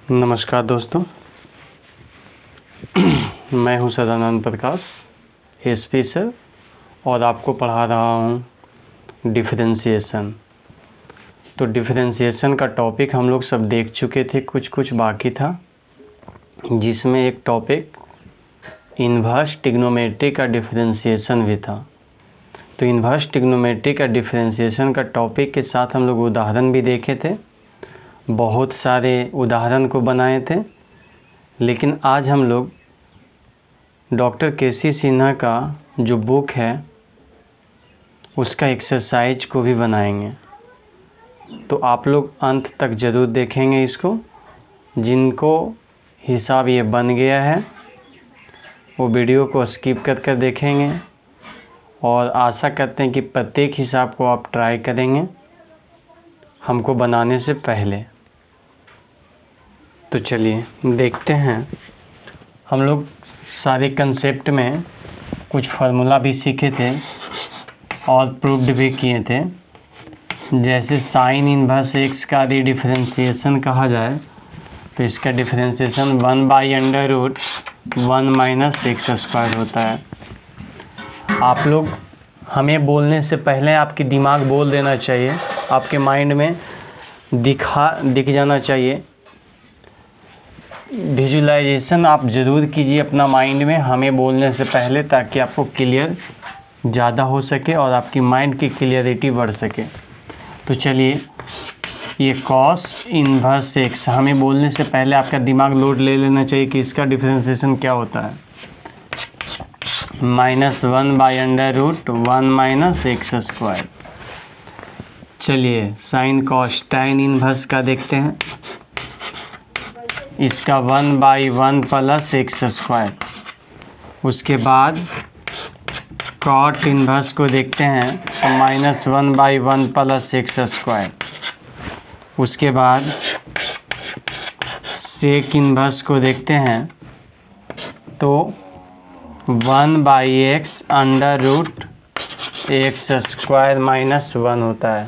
नमस्कार दोस्तों, मैं हूं सदानंद प्रकाश एसपी सर और आपको पढ़ा रहा हूं डिफरेंशिएशन। तो डिफरेंशिएशन का टॉपिक हम लोग सब देख चुके थे, कुछ बाकी था, जिसमें एक टॉपिक इन्वर्स ट्रिग्नोमेट्री का डिफरेंशिएशन भी था। तो इन्वर्स ट्रिग्नोमेट्री का डिफरेंशिएशन का टॉपिक के साथ हम लोग उदाहरण भी देखे थे, बहुत सारे उदाहरण को बनाए थे। लेकिन आज हम लोग डॉक्टर केसी सिन्हा का जो बुक है उसका एक्सरसाइज को भी बनाएंगे। तो आप लोग अंत तक ज़रूर देखेंगे इसको। जिनको हिसाब ये बन गया है वो वीडियो को स्किप कर देखेंगे और आशा करते हैं कि प्रत्येक हिसाब को आप ट्राई करेंगे हमको बनाने से पहले। तो चलिए देखते हैं। हम लोग सारे कंसेप्ट में कुछ फार्मूला भी सीखे थे और प्रूव्ड भी किए थे। जैसे साइन इन्वर्स एक्स का यदि डिफरेंशिएशन कहा जाए तो इसका डिफरेंशिएशन 1/√1 - x² होता है। आप लोग हमें बोलने से पहले आपकी दिमाग बोल देना चाहिए, आपके माइंड में दिख जाना चाहिए। विजुलाइजेशन आप ज़रूर कीजिए अपना माइंड में हमें बोलने से पहले, ताकि आपको क्लियर ज़्यादा हो सके और आपकी माइंड की क्लियरिटी बढ़ सके। तो चलिए, ये कॉस इन्वर्स एक्स हमें बोलने से पहले आपका दिमाग लोड ले लेना चाहिए कि इसका डिफरेंशिएशन क्या होता है। -1/√1 - x²। चलिए साइन कॉस tan इन्वर्स का देखते हैं। इसका 1/1 + x²। उसके बाद कॉट इन्वर्स को देखते हैं तो -1/1 + x²। उसके बाद सेक इन्वर्स को देखते हैं तो 1/x√x² - 1 होता है।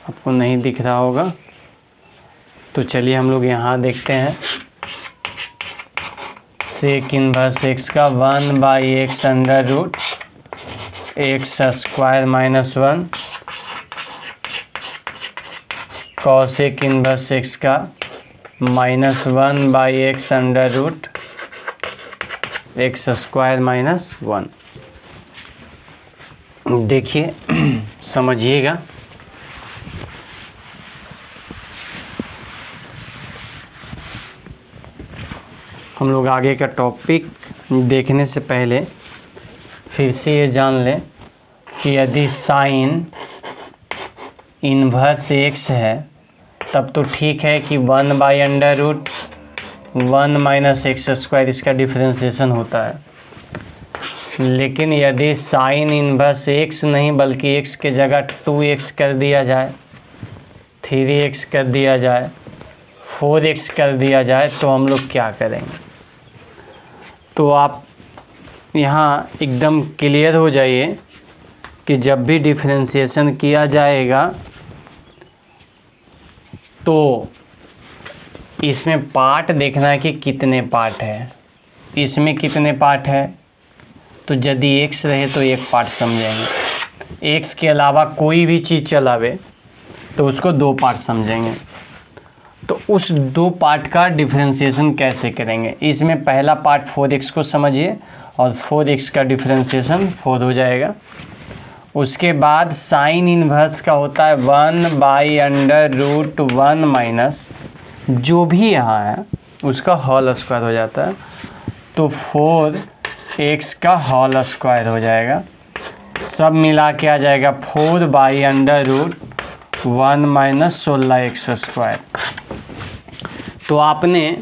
आपको नहीं दिख रहा होगा तो चलिए हम लोग यहाँ देखते हैं। सेक इन्वर्स एक्स का 1/x√x² - 1। कॉसेक इन्वर्स एक्स का -1/x√x² - 1। देखिए समझिएगा। हम लोग आगे का टॉपिक देखने से पहले फिर से ये जान लें कि यदि साइन इन्वर्स एक्स है तब तो ठीक है कि 1/√1 - x² इसका डिफरेंशिएशन होता है। लेकिन यदि साइन इन्वर्स एक्स नहीं बल्कि x के जगह 2x कर दिया जाए, 3x कर दिया जाए, 4x कर दिया जाए तो हम लोग क्या करेंगे। तो आप यहाँ एकदम क्लियर हो जाइए कि जब भी डिफरेंशिएशन किया जाएगा तो इसमें पार्ट देखना है कि कितने पार्ट है। इसमें कितने पार्ट है तो यदि x रहे तो एक पार्ट समझेंगे, x के अलावा कोई भी चीज़ चलावे तो उसको 2 पार्ट समझेंगे। तो उस 2 पार्ट का डिफरेंशिएशन कैसे करेंगे। इसमें पहला पार्ट 4x को समझिए और 4x का डिफरेंशिएशन 4 हो जाएगा। उसके बाद साइन इन्वर्स का होता है 1/√1 - जो भी यहाँ है उसका होल स्क्वायर हो जाता है, तो 4x का होल स्क्वायर हो जाएगा। सब मिला के आ जाएगा 4/√1 - 16x²। तो आपने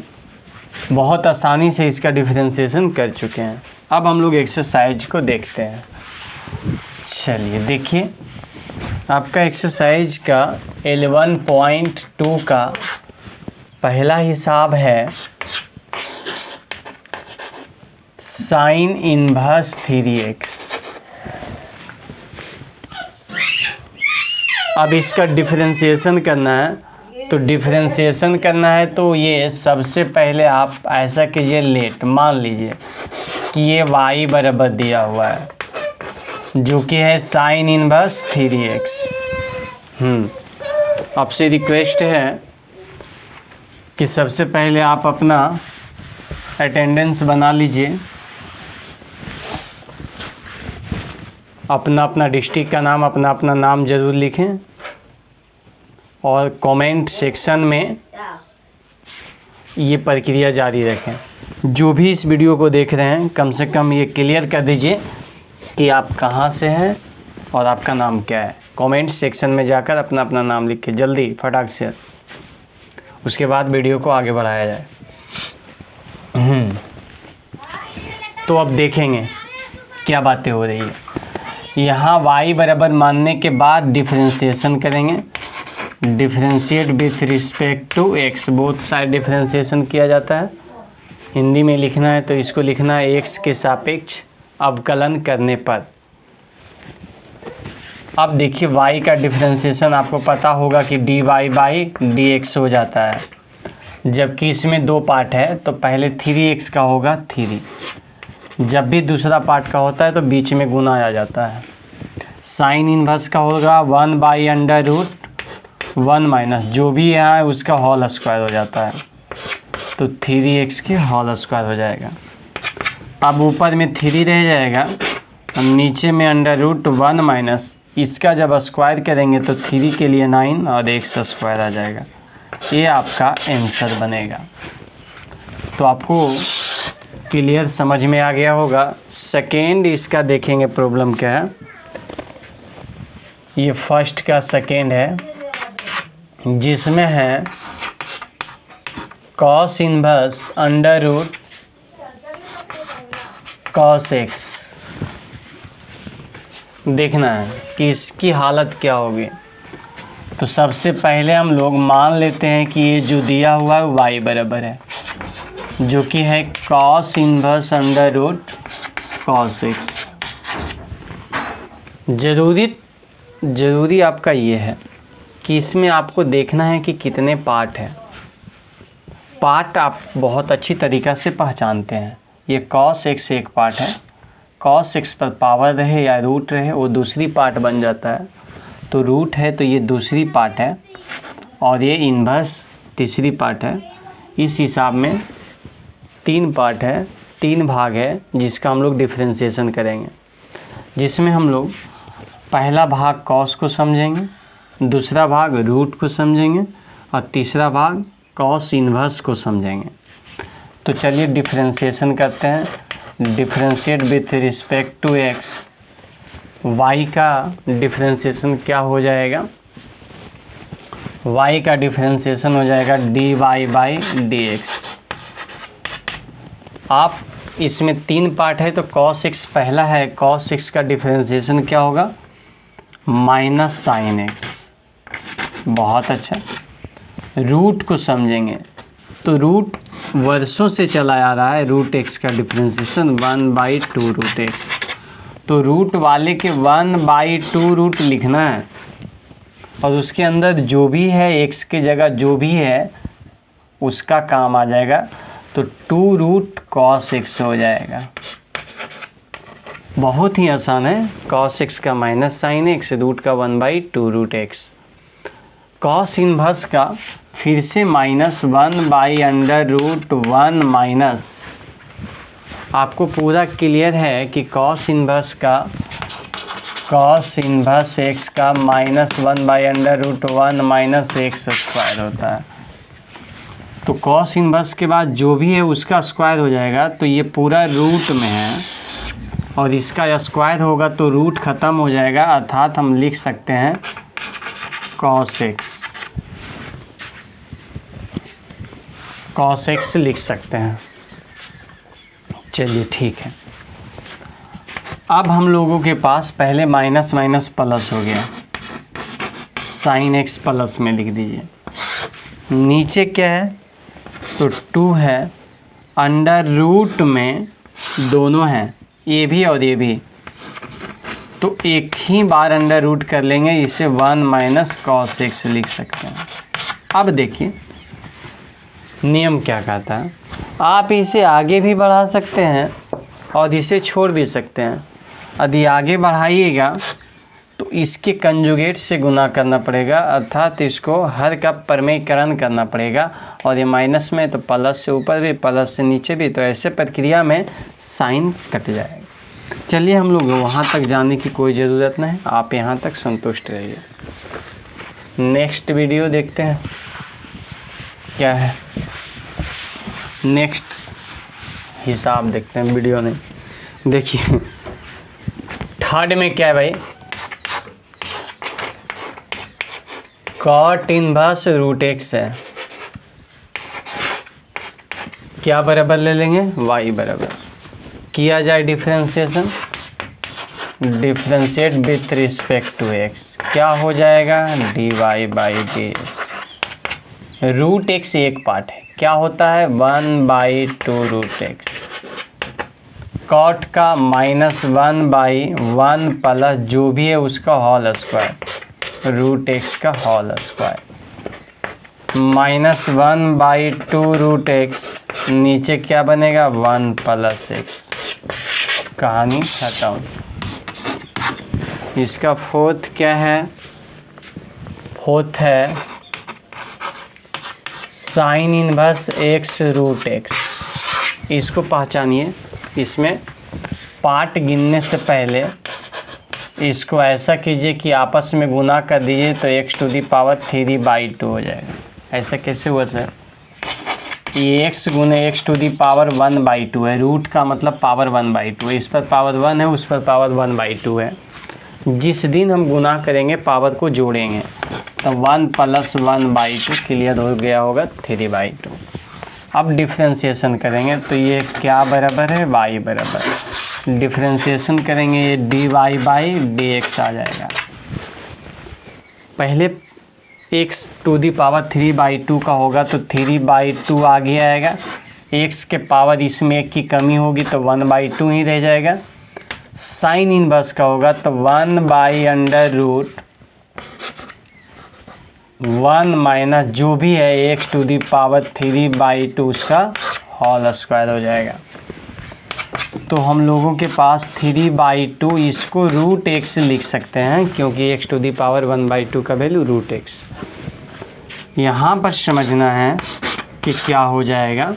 बहुत आसानी से इसका डिफरेंशिएशन कर चुके हैं। अब हम लोग एक्सरसाइज को देखते हैं। चलिए देखिए, आपका एक्सरसाइज का L1.2 का पहला हिसाब है साइन इन्वर्स 3x। अब इसका डिफरेंशिएशन करना है तो डिफरेंशिएशन करना है तो ये सबसे पहले आप ऐसा कीजिए, लेट मान लीजिए कि ये y बराबर दिया हुआ है जो कि है साइन इनवर्स 3x। आपसे रिक्वेस्ट है कि सबसे पहले आप अपना अटेंडेंस बना लीजिए, अपना डिस्ट्रिक्ट का नाम, अपना नाम ज़रूर लिखें और कमेंट सेक्शन में ये प्रक्रिया जारी रखें। जो भी इस वीडियो को देख रहे हैं कम से कम ये क्लियर कर दीजिए कि आप कहाँ से हैं और आपका नाम क्या है। कमेंट सेक्शन में जाकर अपना नाम लिख के जल्दी फटाक से, उसके बाद वीडियो को आगे बढ़ाया जाए। तो अब देखेंगे क्या बातें हो रही है। यहाँ y बराबर मानने के बाद डिफरेंशिएशन करेंगे। Differentiate with respect to x, both side differentiation किया जाता है। हिंदी में लिखना है तो इसको लिखना है x के सापेक्ष अवकलन करने पर। अब देखिए y का डिफरेंशिएशन आपको पता होगा कि dy बाई dx हो जाता है, जबकि इसमें दो पार्ट है तो पहले 3x का होगा 3। जब भी दूसरा पार्ट का होता है तो बीच में गुना आ जाता है। साइन इनवर्स का होगा 1/√1 माइनस जो भी यहाँ है उसका होल स्क्वायर हो जाता है, तो 3x के होल स्क्वायर हो जाएगा। अब ऊपर में 3 रह जाएगा और नीचे में √1 माइनस इसका जब स्क्वायर करेंगे तो 3 के लिए 9 और x स्क्वायर आ जाएगा। ये आपका आंसर बनेगा। तो आपको क्लियर समझ में आ गया होगा। सेकेंड इसका देखेंगे प्रॉब्लम क्या है। ये फर्स्ट का सेकेंड है जिसमें है cos इनवर्स √cos x। देखना है कि इसकी हालत क्या होगी। तो सबसे पहले हम लोग मान लेते हैं कि ये जो दिया हुआ है y बराबर है जो कि है cos इनवर्स √cos x। ज़रूरी आपका ये है कि इसमें आपको देखना है कि कितने पार्ट हैं। पार्ट आप बहुत अच्छी तरीक़ा से पहचानते हैं। ये cos x एक पार्ट है, cos x पर पावर रहे या रूट रहे वो दूसरी पार्ट बन जाता है। तो रूट है तो ये दूसरी पार्ट है और ये इन्वर्स तीसरी पार्ट है। इस हिसाब में 3 पार्ट है, 3 भाग है जिसका हम लोग डिफरेंशिएशन करेंगे, जिसमें हम लोग पहला भाग cos को समझेंगे, दूसरा भाग रूट को समझेंगे और तीसरा भाग cos इन्वर्स को समझेंगे। तो चलिए डिफरेंशिएशन करते हैं। Differentiate with respect to x, y का डिफरेंशिएशन क्या हो जाएगा। y का डिफरेंशिएशन हो जाएगा dy बाई dx। आप इसमें 3 पार्ट है तो cos x पहला है, cos x का डिफरेंशिएशन क्या होगा माइनस साइन x। बहुत अच्छा। रूट को समझेंगे तो रूट वर्षों से चला आ रहा है, रूट x का डिफरेंशिएशन 1/2 रूट x। तो रूट वाले के 1/2 रूट लिखना है और उसके अंदर जो भी है x की जगह जो भी है उसका काम आ जाएगा, तो 2√cos x हो जाएगा। बहुत ही आसान है। cos x का माइनस साइन x, रूट का 1/2 रूट x। cos इनवर्स का फिर से -1/√1 माइनस, आपको पूरा क्लियर है कि cos इनवर्स x का -1/√1 माइनस x स्क्वायर होता है। तो cos इनवर्स के बाद जो भी है उसका स्क्वायर हो जाएगा, तो ये पूरा रूट में है और इसका स्क्वायर होगा तो रूट ख़त्म हो जाएगा, अर्थात हम लिख सकते हैं cos x लिख सकते हैं। चलिए ठीक है। अब हम लोगों के पास पहले माइनस माइनस प्लस हो गया, साइन x प्लस में लिख दीजिए। नीचे क्या है तो 2 है, अंडर रूट में दोनों हैं ये भी और ये भी, तो एक ही बार अंडर रूट कर लेंगे, इसे 1 - cos x लिख सकते हैं। अब देखिए नियम क्या कहता है, आप इसे आगे भी बढ़ा सकते हैं और इसे छोड़ भी सकते हैं। यदि आगे बढ़ाइएगा तो इसके कंजुगेट से गुना करना पड़ेगा, अर्थात इसको हर का परमेयकरण करना पड़ेगा। और ये माइनस में तो प्लस से ऊपर भी प्लस से नीचे भी, तो ऐसे प्रक्रिया में साइन कट जाएगा। चलिए हम लोग वहाँ तक जाने की कोई ज़रूरत नहीं, आप यहाँ तक संतुष्ट रहिए। नेक्स्ट वीडियो देखते हैं क्या है। नेक्स्ट हिसाब देखते हैं, वीडियो नहीं। देखिए थर्ड में क्या है भाई, कॉट इनवर्स रूट एक्स है, क्या बराबर ले लेंगे, y बराबर। किया जाए differentiation, differentiate with respect to x, क्या हो जाएगा, dy by D x. Root x एक पार्ट है, क्या होता है 1/2 रूट एक्स। कॉट का -1/1 प्लस जो भी है उसका होल स्क्वायर, रूट एक्स का होल स्क्वायर, -1/2 रूट एक्स, नीचे क्या बनेगा 1 प्लस एक्स। कहानी खत्म। इसका फोर्थ क्या है, फोर्थ है sine inverse x root x. इसको पहचानिए, इसमें पार्ट गिनने से पहले इसको ऐसा कीजिए कि आपस में गुना कर दीजिए तो x⁻³ हो जाएगा। ऐसा कैसे हुआ सर, ये x गुने x⁻1/2 है, रूट का मतलब पावर 1/2 है, इस पर पावर 1 है, उस पर पावर 1/2 है। जिस दिन हम गुना करेंगे पावर को जोड़ेंगे तो 1 + 1/2 क्लियर हो गया होगा 3/2। अब डिफ्रेंशिएशन करेंगे तो ये क्या बराबर है, y बराबर। डिफ्रेंशिएशन करेंगे ये dy बाई dx आ जाएगा। पहले x⁻³ का होगा तो 3/2 आगे आएगा, x के पावर इसमें एक की कमी होगी तो 1/2 ही रह जाएगा। साइन इनवर्स का होगा तो 1/√1 माइनस जो भी है x⁻³ उसका होल स्क्वायर हो जाएगा। तो हम लोगों के पास 3/2, इसको रूट एक्स लिख सकते हैं क्योंकि x⁻1/2 का वैल्यू रूट एक्स। यहाँ पर समझना है कि क्या हो जाएगा,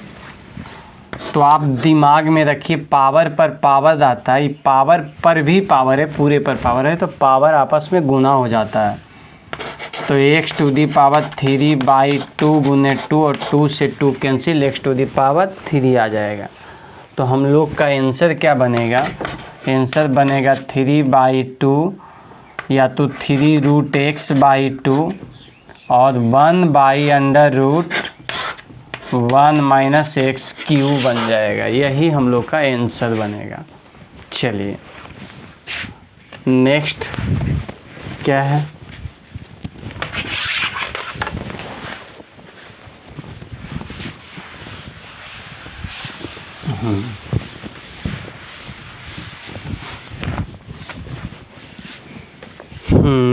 तो आप दिमाग में रखिए पावर पर पावर आता है, पावर पर भी पावर है, पूरे पर पावर है तो पावर आपस में गुना हो जाता है। तो x⁻3/2 गुने 2 और 2 से 2 कैंसिल, x⁻3 आ जाएगा। तो हम लोग का आंसर क्या बनेगा, आंसर बनेगा 3/2 या तो 3√x/2 और 1/√1 माइनस x³ बन जाएगा। यही हम लोग का आंसर बनेगा। चलिए नेक्स्ट क्या है,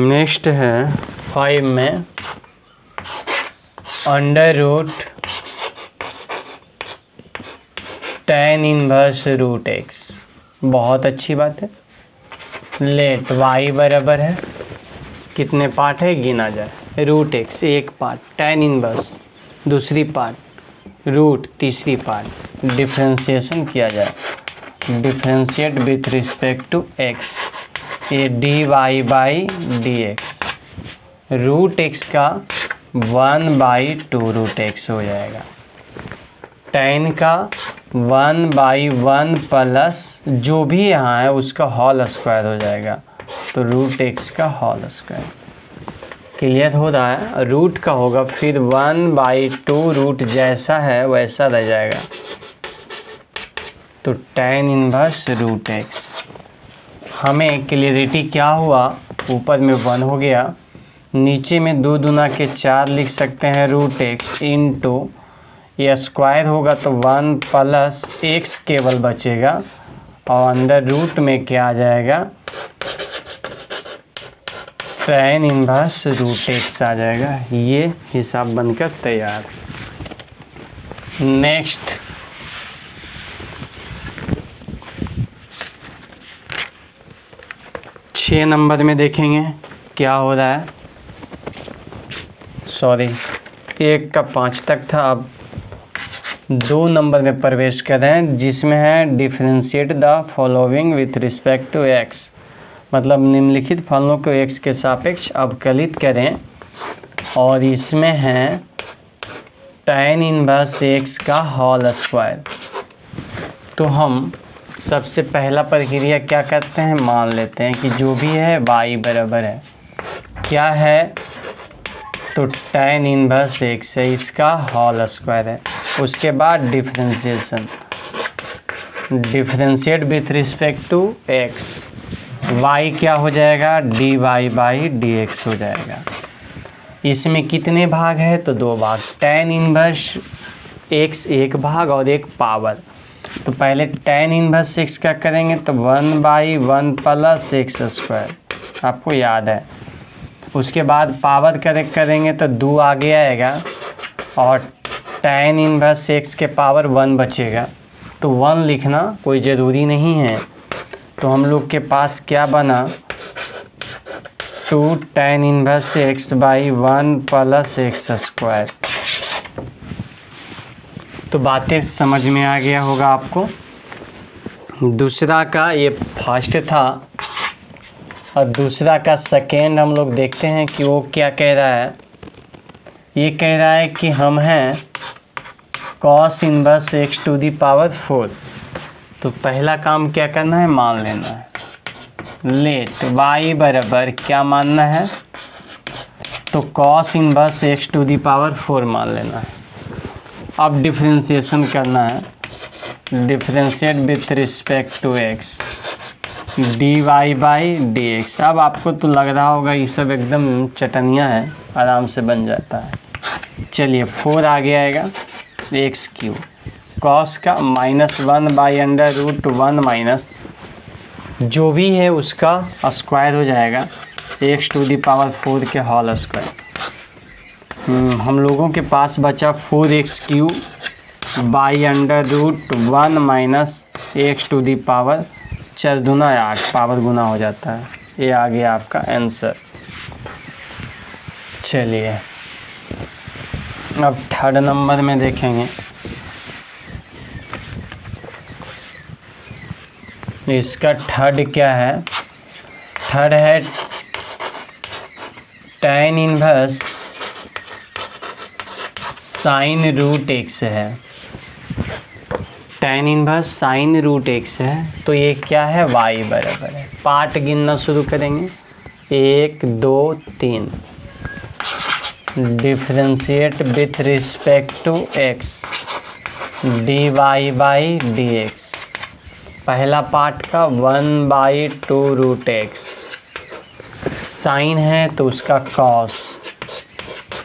नेक्स्ट है 5 में √tan इनवर्स रूट एक्स। बहुत अच्छी बात है। लेट y बराबर है, कितने पार्ट है गिना जाए, रूट एक्स एक पार्ट, tan इनवर्स दूसरी पार्ट, रूट तीसरी पार्ट। डिफ्रेंशिएशन किया जाए, differentiate with respect to x, ये dy by dx, root x का 1/2 रूट एक्स हो जाएगा, tan का 1/1 प्लस जो भी यहाँ है उसका होल स्क्वायर हो जाएगा, तो रूट एक्स का होल स्क्वायर। क्लियर हो रहा है, रूट का होगा फिर 1/2 रूट जैसा है वैसा रह जाएगा, तो tan इनवर्स रूट एक्स। हमें क्लियरिटी क्या हुआ, ऊपर में 1 हो गया, नीचे में 2 दूना के 4 लिख सकते हैं रूट एक्स इंटू ये स्क्वायर होगा तो 1 प्लस एक्स केवल बचेगा और अंदर रूट में क्या आ जाएगा tan इनवर्स रूट एक्स आ जाएगा। ये हिसाब बनकर तैयार। नेक्स्ट 6 नंबर में देखेंगे क्या हो रहा है। सॉरी 1 का 5 तक था, अब 2 नंबर में प्रवेश कर रहे हैं जिसमें है differentiate the following with respect to x, मतलब निम्नलिखित फलों को x के सापेक्ष अवकलित करें। और इसमें है tan इनवर्स x का होल स्क्वायर। तो हम सबसे पहला प्रक्रिया क्या करते हैं, मान लेते हैं कि जो भी है y बराबर है क्या है, तो tan इनवर्स x है, इसका होल स्क्वायर है। उसके बाद differentiation, differentiate with respect to x, y क्या हो जाएगा, dy बाई dx हो जाएगा। इसमें कितने भाग है, तो 2 भाग, tan इनवर्स x 1 भाग और 1 पावर। तो पहले tan इनवर्स x क्या करेंगे, तो 1/1 प्लस x स्क्वायर, आपको याद है। उसके बाद पावर करेक्ट करेंगे तो 2 आगे आएगा और tan इनवर्स x के पावर 1 बचेगा। तो 1 लिखना कोई ज़रूरी नहीं है। तो हम लोग के पास क्या बना, 2 tan inverse x/1 plus x square. तो बातें समझ में आ गया होगा आपको। दूसरा का ये फर्स्ट था और दूसरा का सेकेंड हम लोग देखते हैं कि वो क्या कह रहा है। ये कह रहा है कि हम हैं cos inverse x to the power 4। तो पहला काम क्या करना है, मान लेना है। लेट y बराबर क्या मानना है, तो cos inverse x to the power 4 मान लेना है। अब डिफरेंशिएशन करना है, differentiate with respect to x, dy by dx। अब आपको तो लग रहा होगा ये सब एकदम चटनिया है, आराम से बन जाता है। चलिए 4 आगे आएगा, एक्स क्यूब, कॉस का -1/√1 माइनस जो भी है उसका स्क्वायर हो जाएगा, x टू दी पावर 4 के होल स्क्वायर। हम लोगों के पास बचा 4x³ minus x to the power 4 दूना 8, पावर गुना हो जाता है। ये आ गया आपका आंसर। चलिए अब 3rd नंबर में देखेंगे। इसका 3rd क्या है, 3rd है tan इनवर्स sin√x है। tan इनवर्स sin√x है, तो ये क्या है, y बराबर है। पार्ट गिनना शुरू करेंगे, 1 2 3। Differentiate with respect to x, dy by dx। पहला पार्ट का 1/2√x, साइन है तो उसका cos,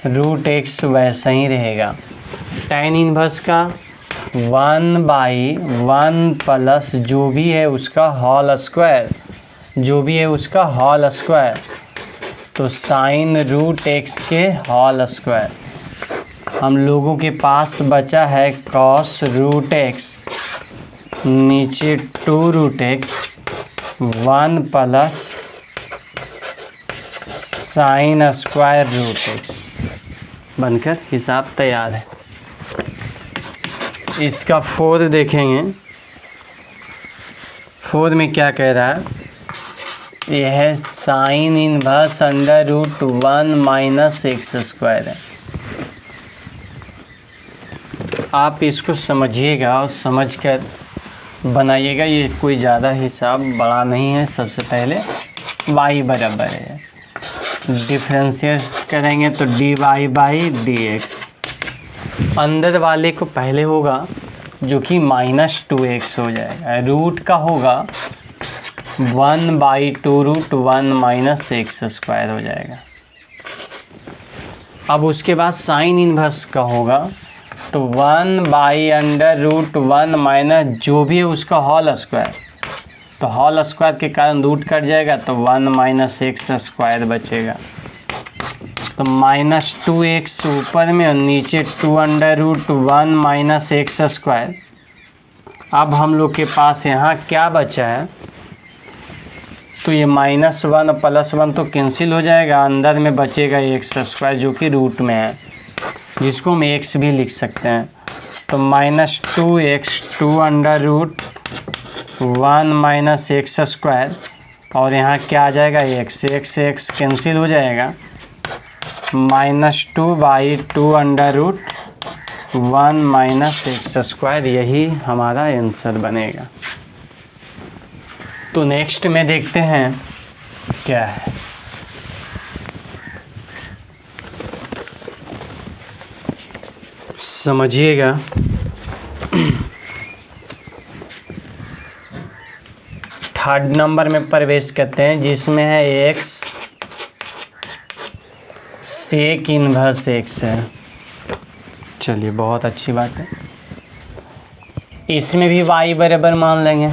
√x वैसा ही रहेगा। tan इनवर्स का 1/1 प्लस जो भी है उसका होल स्क्वायर, जो भी है उसका होल स्क्वायर, तो sin√x के होल स्क्वायर। हम लोगों के पास बचा है cos√x, नीचे 2√x, 1 प्लस sin²√x, बनकर हिसाब तैयार है। इसका 4 देखेंगे, 4 में क्या कह रहा है, यह है sin inverse √1 minus x square है। आप इसको समझिएगा और समझकर बनाइएगा, ये कोई ज़्यादा हिसाब बड़ा नहीं है। सबसे पहले y बराबर है, डिफरेंशिएट करेंगे तो dy बाई dx। अंदर वाले को पहले होगा जो कि -2x हो जाएगा, रूट का होगा 1/2√1 माइनस x स्क्वायर हो जाएगा। अब उसके बाद साइन इनवर्स का होगा तो 1/√1 माइनस जो भी है उसका होल स्क्वायर, तो होल स्क्वायर के कारण रूट कट जाएगा तो 1 माइनस एक्स स्क्वायर बचेगा। तो -2x ऊपर में और नीचे 2 under root 1 minus x square. अब हम लोग के पास यहाँ क्या बचा है, तो ये -1 और +1 तो कैंसिल हो जाएगा, अंदर में बचेगा एक्स स्क्वायर जो कि रूट में है, जिसको हम एक्स भी लिख सकते हैं। तो -2x 2 under root 1 minus x square, और यहाँ क्या आ जाएगा एक्स, एक्स कैंसिल हो जाएगा, -2/2 under root 1 minus x square, यही हमारा आंसर बनेगा। तो नेक्स्ट में देखते हैं क्या है। समझिएगा, थर्ड नंबर में प्रवेश करते हैं, जिसमें है एक्स सेक इनवर्स एक्स है। चलिए बहुत अच्छी बात है, इसमें भी y बराबर मान लेंगे।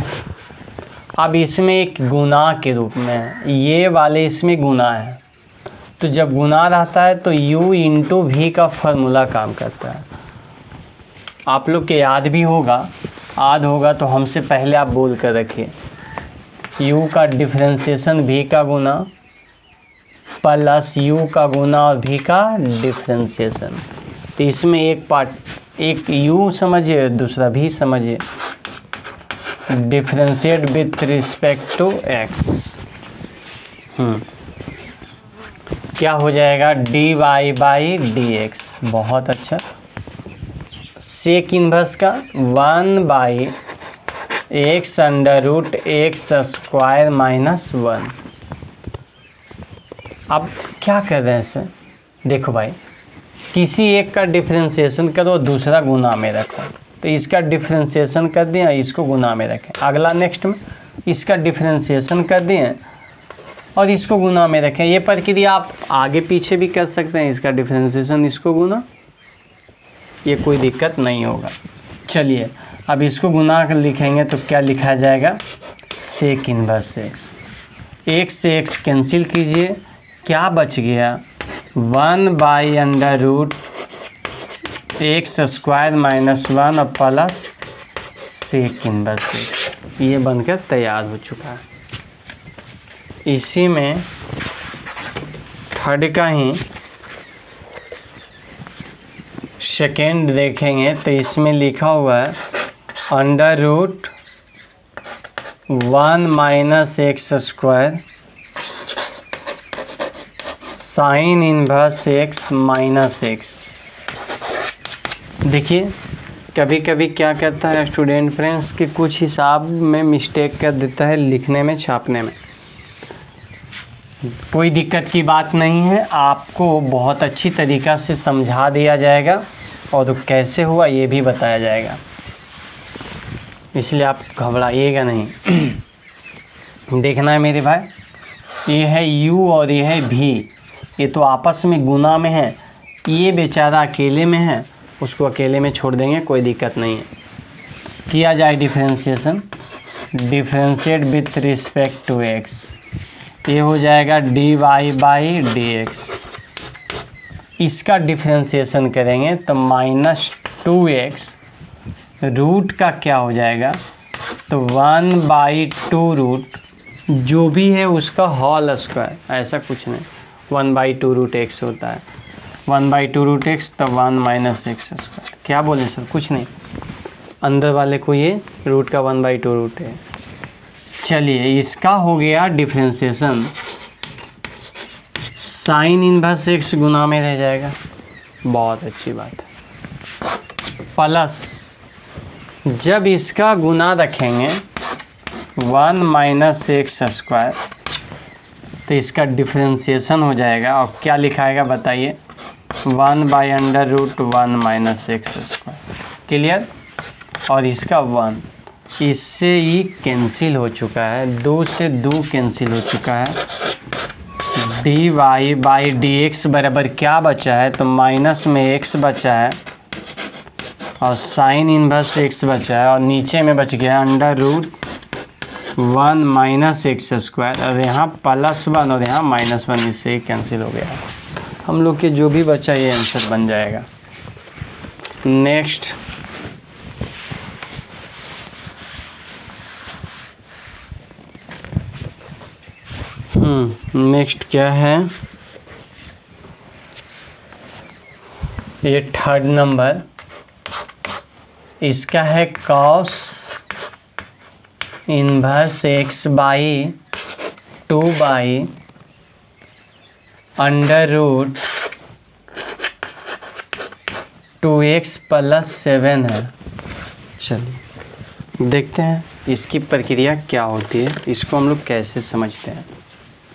अब इसमें एक गुना के रूप में, ये वाले इसमें गुना है, तो जब गुना रहता है तो u इंटू वी का फॉर्मूला काम करता है। आप लोग के याद भी होगा, तो हमसे पहले आप बोल कर रखिए, u का डिफरेंशिएशन v का गुना प्लस u का गुना और v का डिफरेंशिएशन। तो इसमें एक पार्ट, एक u समझिए, दूसरा v समझिए, differentiate with respect to x। क्या हो जाएगा, dy/dx। बहुत अच्छा। सेक इनवर्स का 1/x under root x square minus 1। अब क्या कर रहे हैं इसे, देखो भाई, किसी एक का डिफरेंशिएशन करो, दूसरा गुना में रखो, तो इसका डिफरेंशिएशन कर दिया, इसको गुना में रखें। अगला नेक्स्ट में इसका डिफरेंशिएशन कर दिए और इसको गुना में रखें। ये प्रक्रिया आप आगे पीछे भी कर सकते हैं, इसका डिफरेंशिएशन इसको गुना, ये कोई दिक्कत नहीं होगा। चलिए अब इसको गुना कर लिखेंगे तो क्या लिखा जाएगा, सेक इनवर्स एक्स। एक्स से एक्स कैंसिल कीजिए, क्या बच गया, 1 under root x square minus 1 और प्लस सेक इनवर्स एक्स। ये बनकर तैयार हो चुका है। इसी में थर्ड का ही सेकेंड देखेंगे तो इसमें लिखा हुआ है under root 1 minus x square sine inverse x minus x. देखिए कभी कभी क्या करता है स्टूडेंट फ्रेंड्स कि कुछ हिसाब में मिस्टेक कर देता है लिखने में, छापने में। कोई दिक्कत की बात नहीं है, आपको बहुत अच्छी तरीक़ा से समझा दिया जाएगा और कैसे हुआ ये भी बताया जाएगा, इसलिए आप घबराइएगा नहीं। देखना है मेरे भाई, ये है u और ये है v, ये तो आपस में गुना में है, ये बेचारा अकेले में है, उसको अकेले में छोड़ देंगे, कोई दिक्कत नहीं है। किया जाए differentiation, differentiate with respect to x, ये हो जाएगा dy/dx। इसका डिफरेंशिएशन करेंगे तो -2x रूट का क्या हो जाएगा, तो 1/2 रूट जो भी है उसका होल स्क्वायर, ऐसा कुछ नहीं, 1/2 रूट एक्स होता है, 1/2 रूट एक्स तो 1 माइनस एक्स स्क्वायर। क्या बोले सर, कुछ नहीं, अंदर वाले को ये रूट का 1/2 रूट है। चलिए इसका हो गया डिफरेंशिएशन, साइन इनवर्स एक्स गुना में रह जाएगा, बहुत अच्छी बात है। प्लस जब इसका गुना रखेंगे 1 माइनस एक्स स्क्वायर तो इसका डिफरेंशिएशन हो जाएगा, और क्या लिखाएगा बताइए, 1/√1 माइनस एक्स स्क्वायर। क्लियर, और इसका 1, इससे ही कैंसिल हो चुका है, 2 से 2 कैंसिल हो चुका है। dy/dx बराबर क्या बचा है, तो माइनस में x बचा है और साइन इनवर्स x बचा है, और नीचे में बच गया under root 1 minus x square, और यहाँ +1 और यहाँ -1, इससे ही कैंसिल हो गया। हम लोग के जो भी बचा ये आंसर बन जाएगा। नेक्स्ट नेक्स्ट क्या है, ये 3rd नंबर, इसका है cos inverse x by 2 by √2x + 7 है। चलिए देखते हैं इसकी प्रक्रिया क्या होती है, इसको हम लोग कैसे समझते हैं,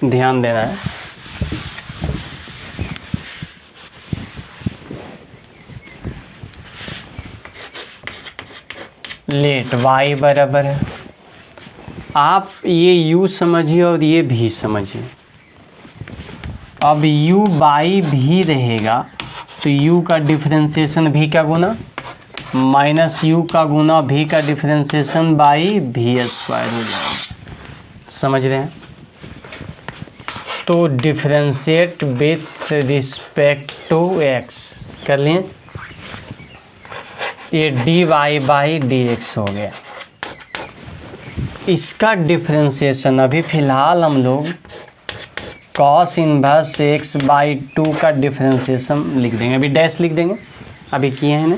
ध्यान देना है। लेट y बराबर है, आप ये u समझिए और ये भी समझिए। अब u बाई भी रहेगा तो u का डिफरेंशिएशन v का गुना माइनस u का गुना v का डिफरेंशिएशन बाई v स्क्वायर हो जाएगा। समझ रहे हैं? तो differentiate with respect to x कर लिए, ये dy बाई dx हो गया। इसका डिफरेंशिएशन अभी फ़िलहाल हम लोग cos इनवर्स x बाई 2 का डिफरेंशिएशन लिख देंगे, अभी डैश लिख देंगे, अभी किए हैं ना।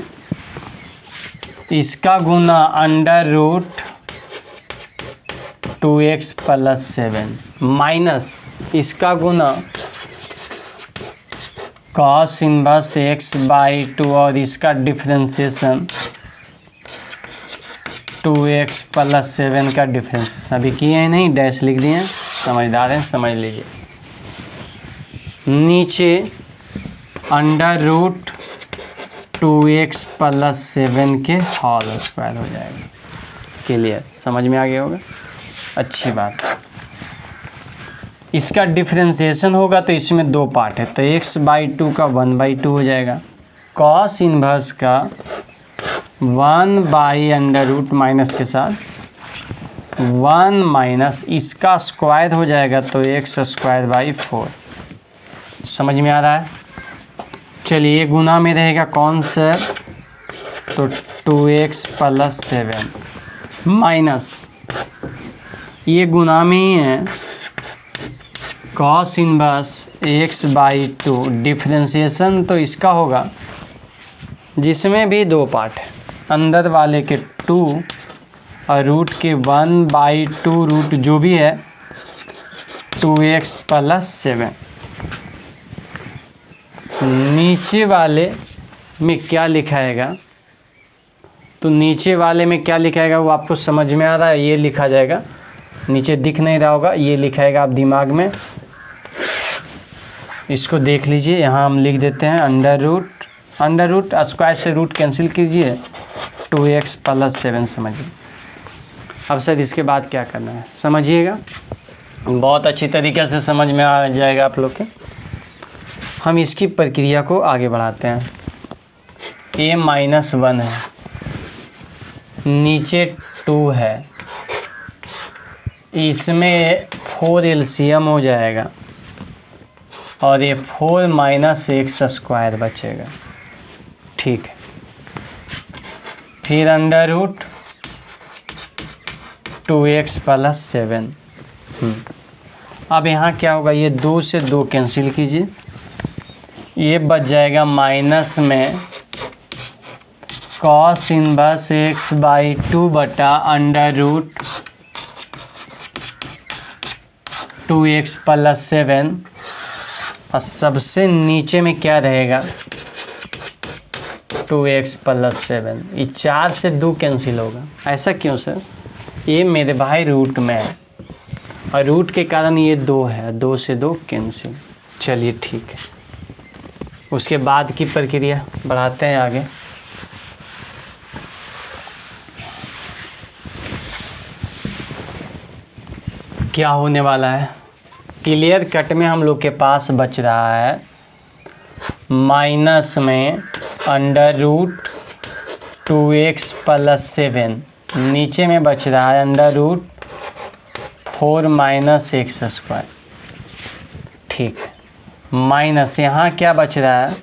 इसका गुना √2x + 7 माइनस इसका गुना cos इनवर्स x बाई 2 और इसका डिफरेंशिएशन 2x + 7 का डिफरेंस अभी किए हैं नहीं, डैश लिख दिए हैं। समझदार हैं, समझ लीजिए। नीचे √2x + 7 के होल स्क्वायर हो जाएगा। क्लियर, समझ में आ गया होगा, अच्छी बात। इसका डिफरेंशिएशन होगा तो इसमें 2 पार्ट है, तो x बाई 2 का 1/2 हो जाएगा, cos इनवर्स का 1 बाई √ माइनस के साथ 1 माइनस इसका स्क्वायर हो जाएगा तो x² बाई 4। समझ में आ रहा है? चलिए गुना में रहेगा कौन सा, तो 2x + 7 माइनस ये गुना में ही है cos inverse x by 2, differentiation तो इसका होगा जिसमें भी 2 पार्ट है, अंदर वाले के 2 और रूट के 1/2 रूट जो भी है 2x + 7। नीचे वाले में क्या लिखाएगा, तो नीचे वाले में क्या लिखाएगा वो आपको समझ में आ रहा है, ये लिखा जाएगा, नीचे दिख नहीं रहा होगा, ये लिखाएगा आप दिमाग में, इसको देख लीजिए। यहाँ हम लिख देते हैं अंडर रूट स्क्वायर से रूट कैंसिल कीजिए, 2x + 7 समझिए। अब सर इसके बाद क्या करना है समझिएगा, बहुत अच्छी तरीके से समझ में आ जाएगा आप लोग के। हम इसकी प्रक्रिया को आगे बढ़ाते हैं। a - 1 है, नीचे 2 है, इसमें 4 एलसीएम हो जाएगा और ये 4 माइनस x² बचेगा। ठीक है, फिर √2x + 7। अब यहाँ क्या होगा, ये 2 से 2 कैंसिल कीजिए, ये बच जाएगा माइनस में cos इनवर्स x बाई 2 बटा √2x + 7, और सबसे नीचे में क्या रहेगा 2x + 7। ये 4 से 2 कैंसिल होगा, ऐसा क्यों सर, ये मेरे भाई रूट में है और रूट के कारण ये 2 है, 2 से 2 कैंसिल। चलिए ठीक है, उसके बाद की प्रक्रिया बढ़ाते हैं आगे। क्या होने वाला है, क्लियर कट में हम लोग के पास बच रहा है माइनस में √2x + 7, नीचे में बच रहा है 4 माइनस एक्स स्क्वायर। ठीक है, माइनस यहाँ क्या बच रहा है,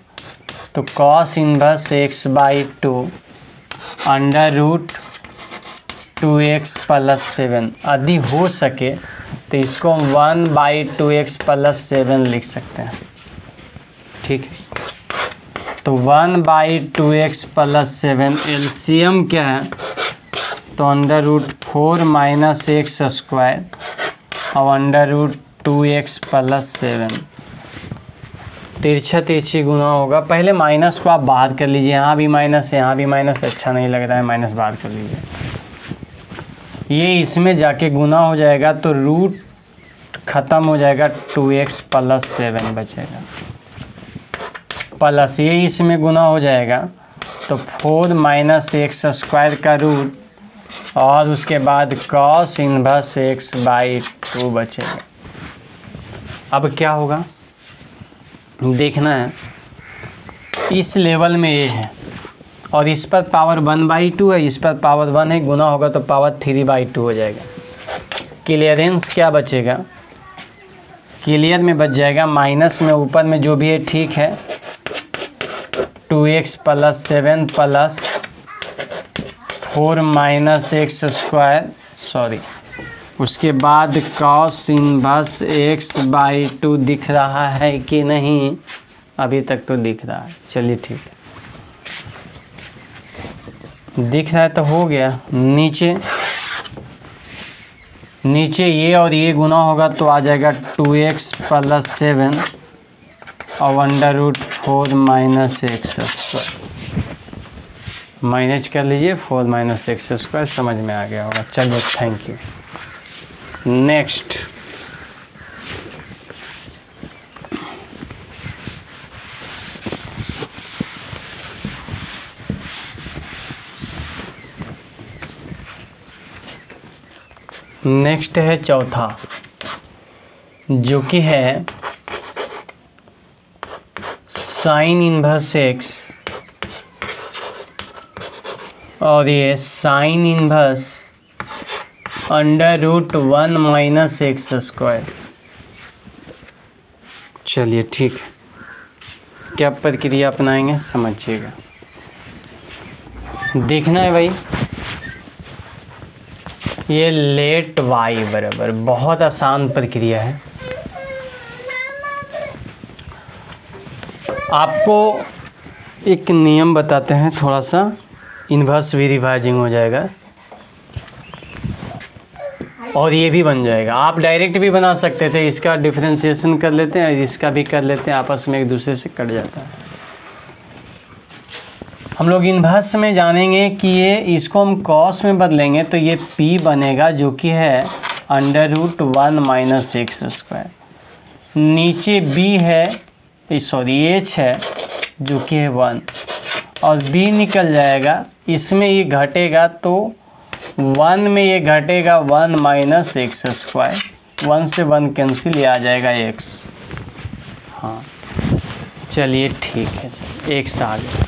तो cos inverse x by 2 under root 2x plus 7। यदि हो सके तो इसको 1 बाई 2x प्लस 7 लिख सकते हैं। ठीक है, तो 1 बाई 2x प्लस 7 एलसीएम क्या है, तो under root 4 minus x square और अंडर रूट 2x प्लस 7। तिरछा तिरछी गुना होगा। पहले माइनस को आप बाहर कर लीजिए, यहाँ भी माइनस यहाँ भी माइनस, अच्छा नहीं लग रहा है, माइनस बाहर कर लीजिए। ये इसमें जाके गुना हो जाएगा तो रूट खत्म हो जाएगा, 2x प्लस 7 बचेगा, प्लस ये इसमें गुना हो जाएगा तो 4 माइनस एक्स स्क्वायर का रूट और उसके बाद कॉस इनवर्स एक्स बाई 2 बचेगा। अब क्या होगा देखना है, इस लेवल में ये है और इस पर पावर 1/2 है, इस पर पावर 1 है, गुना होगा तो पावर 3/2 हो जाएगा। क्लियरेंस क्या बचेगा, क्लियर में बच जाएगा, माइनस में ऊपर में जो भी है ठीक है, 2x plus 7 plus 4 minus x square, sorry, उसके बाद कॉस इनवर्स एक्स बाई 2 दिख रहा है कि नहीं, अभी तक तो दिख रहा है, चलिए ठीक है, दिख रहा है तो हो गया। नीचे ये और ये गुना होगा तो आ जाएगा 2x प्लस 7 और under root 4 minus x square. Minus कर लीजिए, 4 माइनस एक्स स्क्वायर, समझ में आ गया होगा। चलिए थैंक यू। नेक्स्ट, है चौथा, जो कि है साइन इनवर्स एक्स और ये sine inverse under root 1 minus x square. चलिए ठीक है, क्या प्रक्रिया अपनाएंगे समझिएगा। देखना है भाई, ये लेट y बराबर, बहुत आसान प्रक्रिया है। आपको एक नियम बताते हैं, थोड़ा सा इन्वर्स भी रिवाइजिंग हो जाएगा और ये भी बन जाएगा। आप डायरेक्ट भी बना सकते थे, इसका डिफरेंशिएशन कर लेते हैं, इसका भी कर लेते हैं, आपस में एक दूसरे से कट जाता है। हम लोग इन्वर्स में जानेंगे कि ये इसको हम कॉस में बदलेंगे तो ये p बनेगा, जो कि है under root 1 minus x square. नीचे b है, सॉरी h है, जो कि है 1 और b निकल जाएगा, इसमें ये घटेगा तो 1 में ये घटेगा 1 माइनस एक्स स्क्वायर, 1 से 1 कैंसिल, ये आ जाएगा x। हाँ चलिए ठीक है, x आ गया।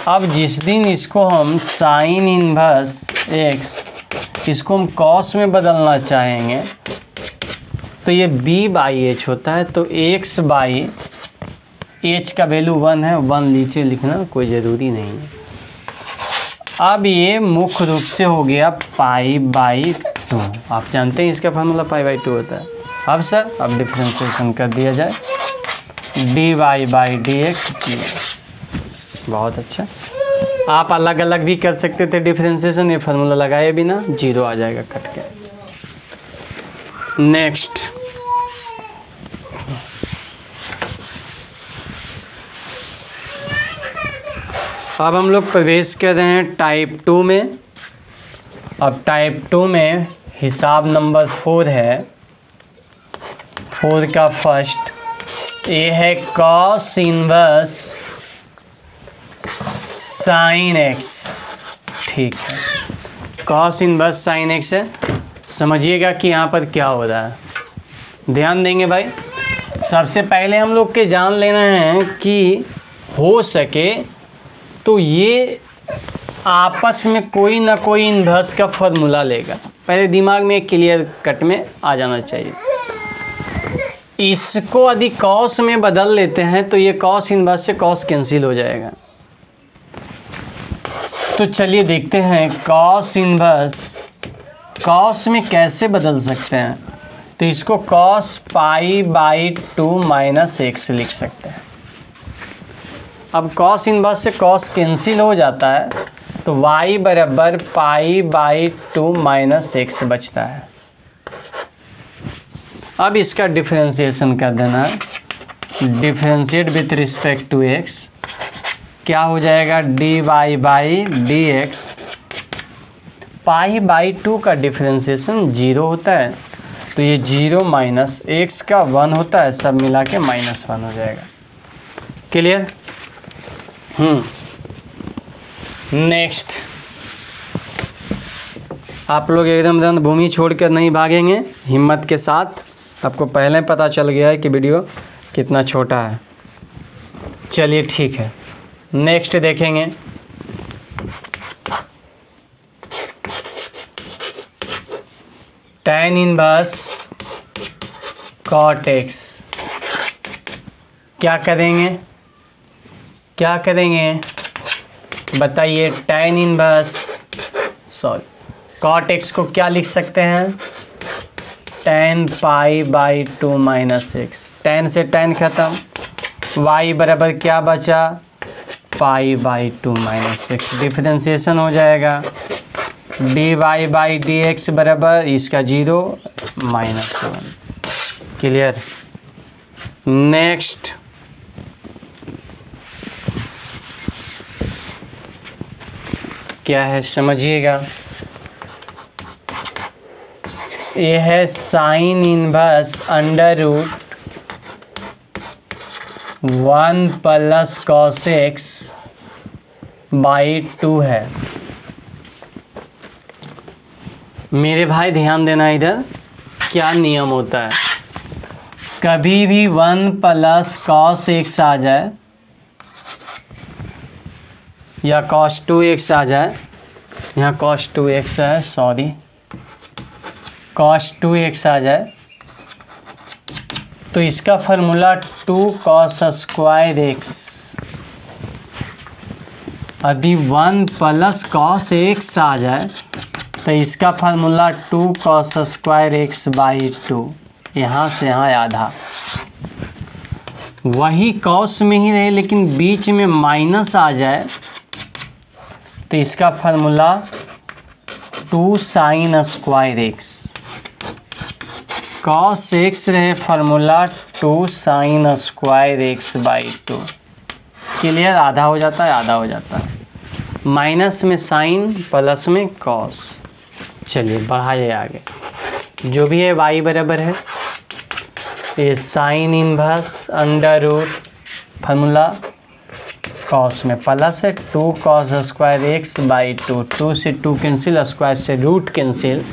अब जिस दिन इसको हम साइन इनवर्स x, इसको हम कॉस में बदलना चाहेंगे तो ये b बाई एच होता है, तो x बाई एच का वैल्यू 1 है, 1 नीचे लिखना कोई ज़रूरी नहीं है। अब ये मुख्य रूप से हो गया पाई बाई 2, आप जानते हैं इसका फार्मूला पाई बाई 2 होता है। अब सर अब डिफरेंशिएशन कर दिया जाए, dy बाई डी एक्स। बहुत अच्छा, आप अलग अलग भी कर सकते थे डिफरेंशिएशन, ये फार्मूला लगाए बिना 0 आ जाएगा कट के। नेक्स्ट, अब हम लोग प्रवेश कर रहे हैं टाइप 2 में। अब टाइप 2 में हिसाब नंबर 4 है। 4 का फर्स्ट ए है कॉस इनवर्स साइन एक्स। ठीक है, कॉस इनवर्स साइन एक्स है। समझिएगा कि यहाँ पर क्या हो रहा है, ध्यान देंगे भाई। सबसे पहले हम लोग के जान लेना है कि हो सके तो ये आपस में कोई ना कोई इन्वर्स का फॉर्मूला लेगा। पहले दिमाग में क्लियर कट में आ जाना चाहिए। इसको यदि कॉस में बदल लेते हैं तो ये कॉस इनवर्स से कॉस कैंसिल हो जाएगा। तो चलिए देखते हैं कॉस इनवर्स कॉस में कैसे बदल सकते हैं। तो इसको cos pi by 2 minus x लिख सकते हैं। अब कॉस इनवर्स से कॉस कैंसिल हो जाता है तो y बराबर पाई बाई 2 माइनस एक्स बचता है। अब इसका डिफरेंशिएशन कर देना है, differentiate with respect to x, क्या हो जाएगा dy by D x. Pi by 2 का डिफरेंशिएशन 0 होता है तो ये 0 माइनस एक्स का 1 होता है, सब मिला के -1 हो जाएगा। क्लियर? नेक्स्ट, आप लोग एकदम रणभूमि छोड़कर नहीं भागेंगे, हिम्मत के साथ। आपको पहले पता चल गया है कि वीडियो कितना छोटा है। चलिए ठीक है, नेक्स्ट देखेंगे। tan इनवर्स cot x, क्या करेंगे बताइए। tan इनवर्स cot x को क्या लिख सकते हैं, tan pi by 2 minus x. tan से tan खत्म, y बराबर क्या बचा पाई बाई 2 माइनस एक्स, डिफरेंशिएशन हो जाएगा dy बाई डी एक्स बराबर इसका 0 -1। क्लियर? नेक्स्ट, क्या है समझिएगा। ये है sine inverse under root 1 plus cos x by 2 है। मेरे भाई ध्यान देना, इधर क्या नियम होता है, कभी भी 1 प्लस कॉस एक्स आ जाए या cos 2x आ जाए, यहाँ cos 2x है, सॉरी cos 2x आ जाए तो इसका फार्मूला 2 cos स्क्वायर x। यदि 1 प्लस cos x आ जाए तो इसका formula 2 cos square x by 2, यहाँ से यहाँ आधा। वही cos में ही रहे लेकिन बीच में माइनस आ जाए तो इसका formula 2 sine square x. cos x रहे formula 2 sine square x by 2। Clear? आधा हो जाता है, माइनस में साइन प्लस में cos। चलिए बढ़ाइए आगे, जो भी है y बराबर है ये sine inverse under root formula cos में प्लस है 2 cos स्क्वायर एक्स बाई 2, 2 से 2 कैंसिल, स्क्वायर से रूट कैंसिल।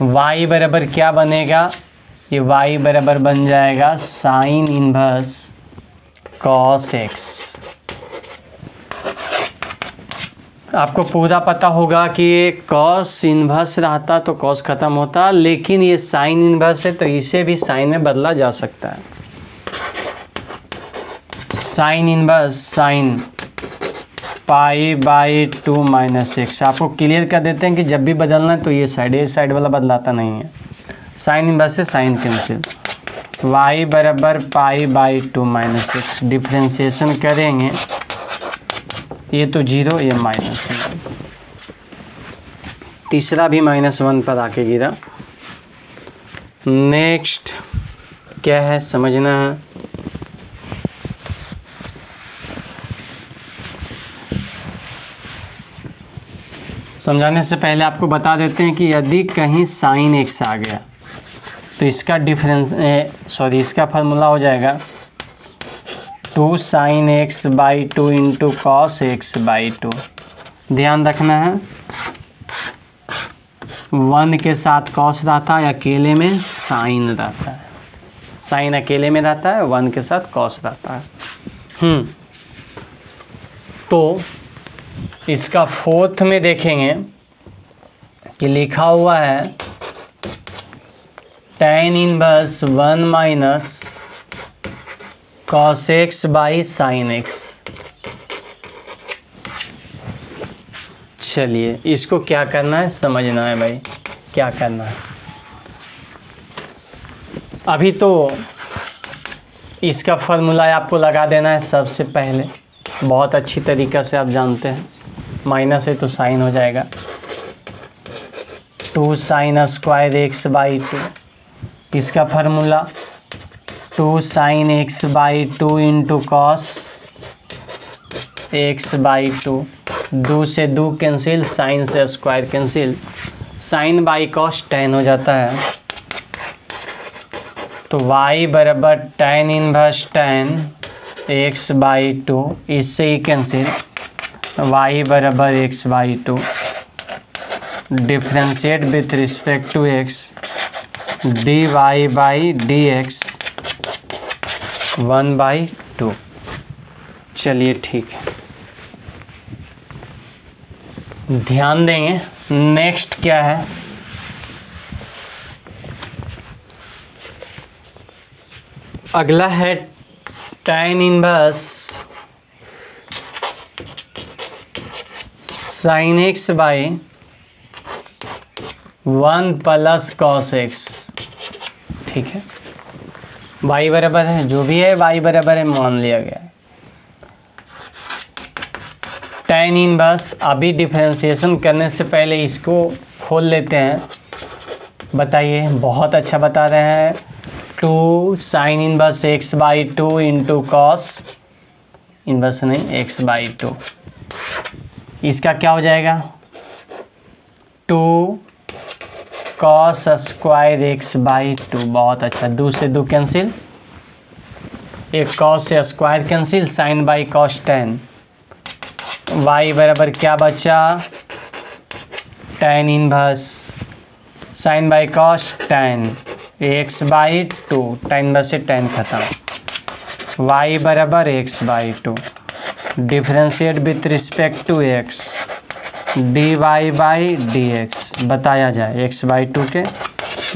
y बराबर क्या बनेगा, ये y बराबर बन जाएगा साइन इनवर्स cos x। आपको पूरा पता होगा कि ये cos इनवर्स रहता तो cos खत्म होता, लेकिन ये साइन इनवर्स है तो इसे भी साइन में बदला जा सकता है। Sine inverse sine pi by 2 minus x. आपको क्लियर कर देते हैं कि जब भी बदलना है तो ये साइड वाला बदलाता नहीं है। साइन इनवर्स से साइन कैंसिल, y बराबर पाई बाई 2 माइनस एक्स, डिफ्रेंशिएशन करेंगे ये तो 0, ये -1, तीसरा भी -1 पर आके गिरा। नेक्स्ट क्या है समझना है। समझाने से पहले आपको बता देते हैं कि यदि कहीं साइन एक्स आ गया तो इसका इसका फार्मूला हो जाएगा 2 sine x by 2 into cos x by 2। ध्यान रखना है 1 के साथ कॉस रहता है, अकेले में साइन रहता है, साइन अकेले में रहता है, 1 के साथ कॉस रहता है। तो इसका फोर्थ में देखेंगे कि लिखा हुआ है tan inverse 1 minus cos x by sine x। चलिए इसको क्या करना है, समझना है भाई, क्या करना है। अभी तो इसका फॉर्मूला आपको लगा देना है सबसे पहले, बहुत अच्छी तरीक़ा से आप जानते हैं। माइनस है तो साइन हो जाएगा, 2 साइन स्क्वायर एक्स बाई 2। इसका formula 2 sine x by 2 into cos x by 2। 2 से 2 कैंसिल, साइन से square cancel, sine by cos tan हो जाता है। तो y बराबर tan inverse tan x by 2, इससे ही कैंसिल, y बराबर x by 2। Differentiate with respect to x, dy by dx 1/2। चलिए ठीक है, ध्यान देंगे। नेक्स्ट क्या है, अगला है tan inverse sine x by 1 plus cos x. ठीक है, y बराबर है, जो भी है y बराबर है मान लिया गया है। tan इनवर्स, अभी डिफरेंशिएशन करने से पहले इसको खोल लेते हैं। बताइए, बहुत अच्छा बता रहे हैं। 2 sign inverse x by 2 into cos inverse नहीं एक्स बाई 2, इसका क्या हो जाएगा 2 कॉस स्क्वायर एक्स बाई 2। बहुत अच्छा, 2 से 2 कैंसिल, एक कॉस से square cancel, sine by cos tan। y बराबर क्या बचा, tan inverse sine by cos tan x by 2, tan inverse से tan खत्म, y बराबर x by 2। Differentiate with respect to x, dy by dx बताया जाए x बाई 2 के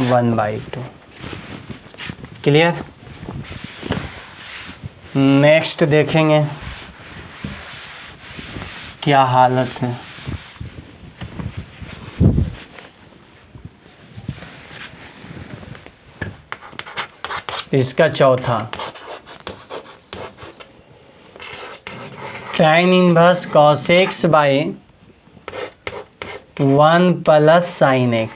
1/2। Clear. Next देखेंगे क्या हालत है। इसका चौथा, tan inverse cos x by 1 plus sine x।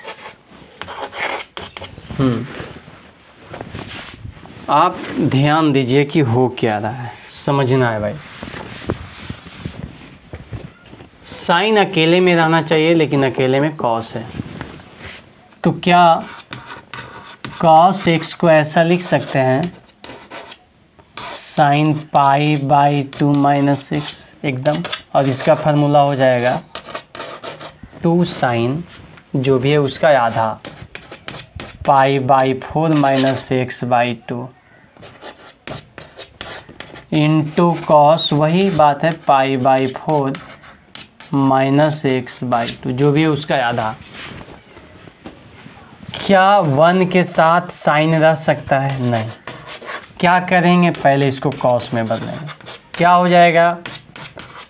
आप ध्यान दीजिए कि हो क्या रहा है, समझना है भाई। साइन अकेले में रहना चाहिए, लेकिन अकेले में कॉस है, तो क्या कॉस एक्स को ऐसा लिख सकते हैं साइन पाई बाई 2 माइनस 6 एकदम, और इसका फार्मूला हो जाएगा 2 साइन जो भी है उसका आधा पाई by 4 minus x by 2 into cos, वही बात है, पाई बाई 4 माइनस एक्स बाई 2 जो भी है उसका आधा। क्या 1 के साथ साइन रह सकता है, नहीं। क्या करेंगे, पहले इसको कॉस में बदलेंगे, क्या हो जाएगा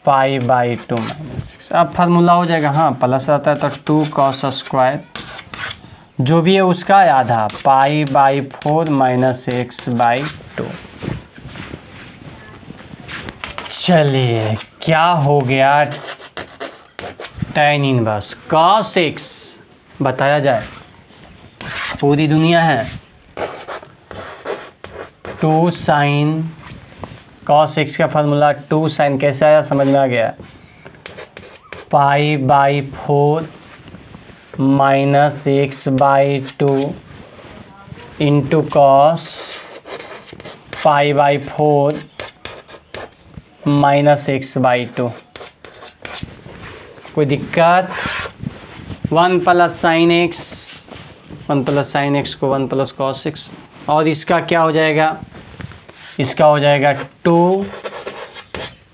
पाई बाई 2 माइनस 6। अब फार्मूला हो जाएगा, हाँ प्लस आता है तो 2 कॉस स्क्वायर जो भी है उसका आधा पाई बाई 4 माइनस एक्स बाई 2। चलिए क्या हो गया, tan इनवर्स cos x बताया जाए, पूरी दुनिया है। 2 साइन cos x का फार्मूला 2 साइन कैसे आया, समझ में आ गया, पाई by 4 minus x by 2 into cos pi by 4 minus x by 2। कोई दिक्कत, 1 plus sine x, 1 plus sine x को 1 प्लस कॉस एक्स, और इसका क्या हो जाएगा, इसका हो जाएगा 2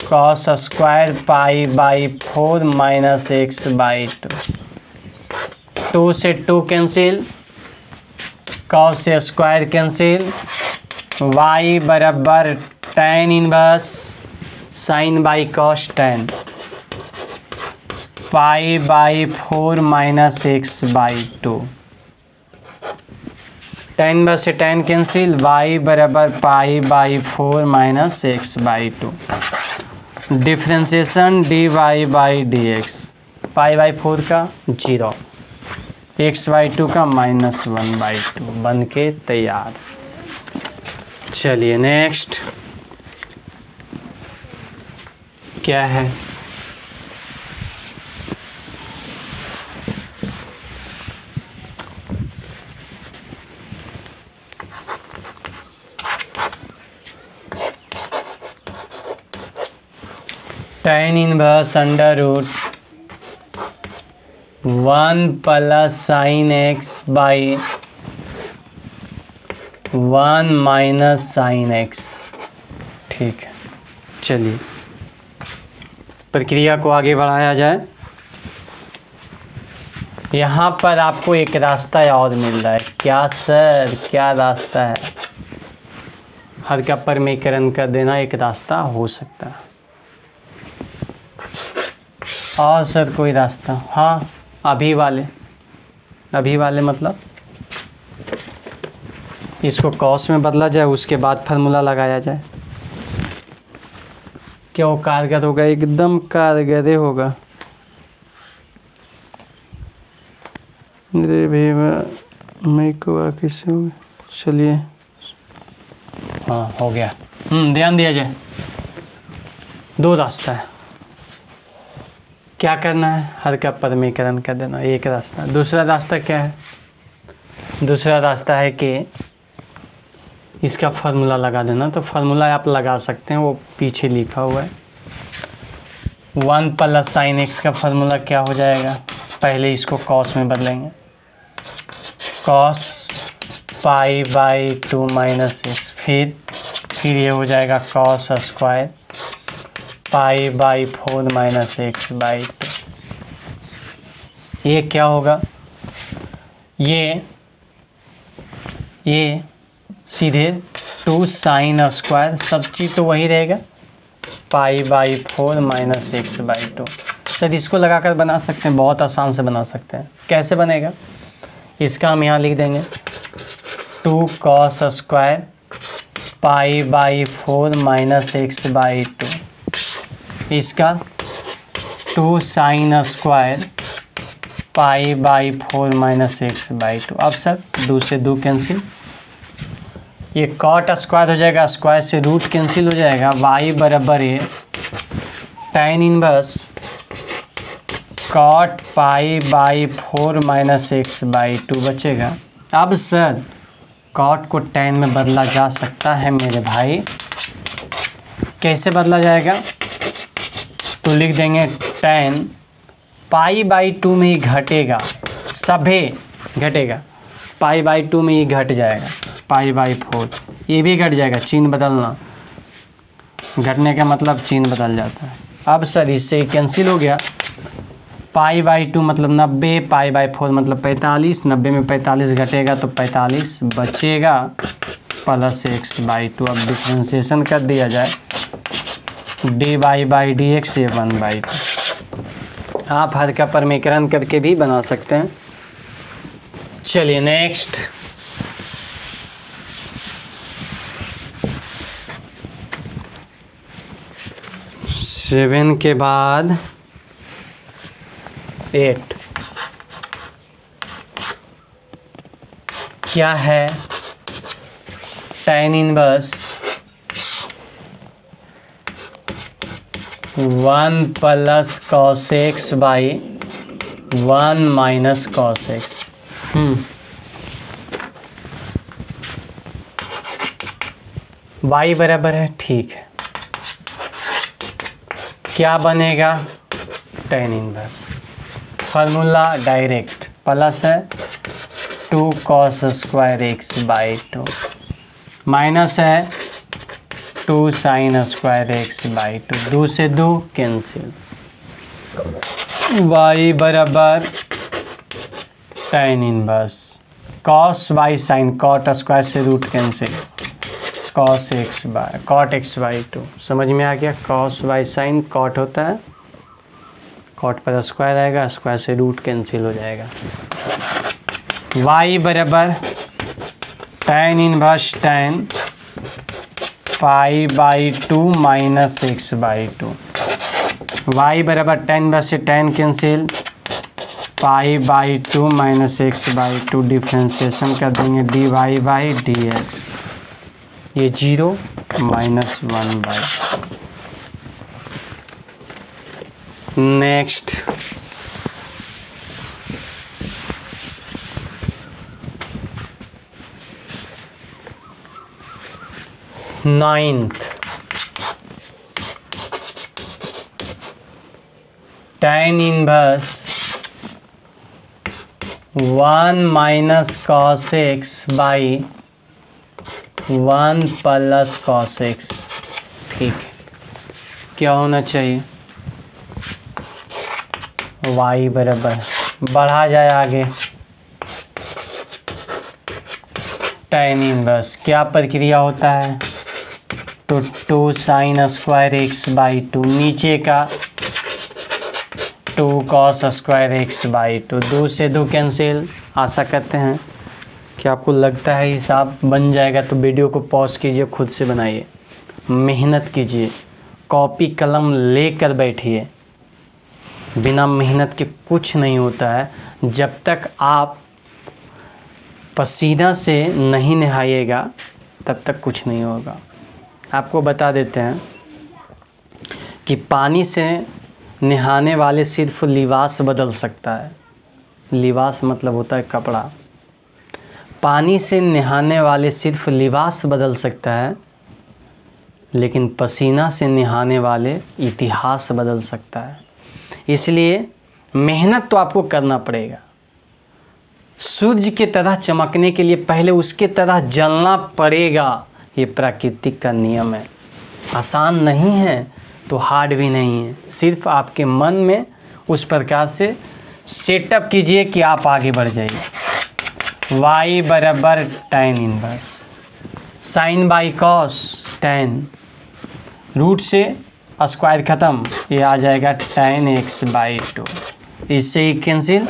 cos square pi by 4 minus x by 2। 2 से 2 कैंसिल, कॉस से स्क्वायर कैंसिल, y बराबर tan inverse sine by cos tan, pi by 4 minus x by 2, tan inverse से tan कैंसिल, y बराबर पाई by 4 minus x by 2, differentiation dy by dx, pi by 4 का 0, x by 2 का -1/2 बन के तैयार। चलिए next क्या है? tan inverse under root 1 plus sine x by 1 minus sine x. ठीक है, चलिए प्रक्रिया को आगे बढ़ाया जाए। यहाँ पर आपको एक रास्ता और मिल रहा है। क्या सर, क्या रास्ता है? हर का परमीकरण कर देना एक रास्ता हो सकता है। और सर कोई रास्ता? हाँ, अभी वाले मतलब इसको कॉस में बदला जाए, उसके बाद फार्मूला लगाया जाए। क्या वो कारगर होगा? एकदम कारगर होगा। अरे भैया मैं को कैसे होगा? चलिए, हाँ हो गया। ध्यान दिया जाए, 2 रास्ता है। क्या करना है? हर का परमीकरण कर देना, एक रास्ता। दूसरा रास्ता क्या है? दूसरा रास्ता है कि इसका फार्मूला लगा देना। तो फार्मूला आप लगा सकते हैं, वो पीछे लिखा हुआ है। 1 प्लस साइन एक्स का फार्मूला क्या हो जाएगा? पहले इसको कॉस में बदलेंगे, cos pi by 2 minus x, फिर ये हो जाएगा cos square pi by 4 minus x by 2। ये क्या होगा? ये सीधे 2 साइन स्क्वायर, सब चीज़ तो वही रहेगा, पाई by 4 minus x by 2। Sir इसको लगाकर बना सकते हैं, बहुत आसान से बना सकते हैं। कैसे बनेगा? इसका हम यहाँ लिख देंगे 2 cos square pi by 4 minus x by 2, इसका 2 sine square pi by 4 minus x by 2। अब सर 2 से 2 कैंसिल, ये कॉट स्क्वायर हो जाएगा, स्क्वायर से रूट कैंसिल हो जाएगा। y बराबर है tan inverse cot pi by 4 minus x by 2 बचेगा। अब सर कॉट को tan में बदला जा सकता है मेरे भाई। कैसे बदला जाएगा? तो लिख देंगे tan पाई बाई 2 में ही घटेगा, सभी घटेगा, पाई बाई 2 में ही घट जाएगा, पाई बाई 4 ये भी घट जाएगा। चिन्ह बदलना, घटने का मतलब चिन्ह बदल जाता है। अब सर इससे कैंसिल हो गया, पाई बाई 2 मतलब 90, पाई बाई 4 मतलब 45, 90 में 45 घटेगा तो 45 बचेगा प्लस एक्स बाई 2। अब डिफ्रेंसिएशन कर दिया जाए, d y by D x, ये 1/2। आप हर का परमीकरण करके भी बना सकते हैं। चलिए नेक्स्ट, सेवन के बाद 8 क्या है? tan inverse 1 plus cos x by 1 minus cos x. y बराबर है, ठीक है। क्या बनेगा? tan inverse, formula direct, plus है 2 cos square x by 2, minus है 2 साइन स्क्वायर एक्स बाई 2, 2 से 2 कैंसिल, y बराबर tan inverse cos by sine, cot square से root cancel, cos x by cot x by 2। समझ में आ गया? cos by sine cot होता है, cot पर स्क्वायर आएगा, स्क्वायर से रूट कैंसिल हो जाएगा। y बराबर tan inverse tan pi by 2 minus x by 2। y बराबर tan इनवर्स से tan cancel, pi by 2 minus x by 2, differentiation कर देंगे dy बाई dx, ये 0 minus 1 by. Next ninth, tan inverse 1 minus cos x by 1 plus cos x. ठीक है, क्या होना चाहिए? y बराबर, बढ़ा जाए आगे, tan इनवर्स क्या प्रक्रिया होता है? तो 2 साइन स्क्वायर एक्स बाई 2, नीचे का 2 कॉस स्क्वायर एक्स बाई 2, 2 से 2 कैंसिल। आशा करते हैं कि आपको लगता है हिसाब बन जाएगा, तो वीडियो को पॉज कीजिए, खुद से बनाइए, मेहनत कीजिए, कॉपी कलम लेकर बैठिए। बिना मेहनत के कुछ नहीं होता है। जब तक आप पसीना से नहीं नहाइएगा तब तक कुछ नहीं होगा। आपको बता देते हैं कि पानी से नहाने वाले सिर्फ लिबास बदल सकता है। लिबास मतलब होता है कपड़ा। पानी से नहाने वाले सिर्फ लिबास बदल सकता है, लेकिन पसीना से नहाने वाले इतिहास बदल सकता है। इसलिए मेहनत तो आपको करना पड़ेगा। सूर्य की तरह चमकने के लिए पहले उसके तरह जलना पड़ेगा। ये प्राकृतिक का नियम है। आसान नहीं है तो हार्ड भी नहीं है। सिर्फ आपके मन में उस प्रकार से सेटअप कीजिए कि आप आगे बढ़ जाइए। y बराबर tan inverse sine by cos tan, root से स्क्वायर खत्म, ये आ जाएगा tan x बाई 2, इससे ही कैंसिल।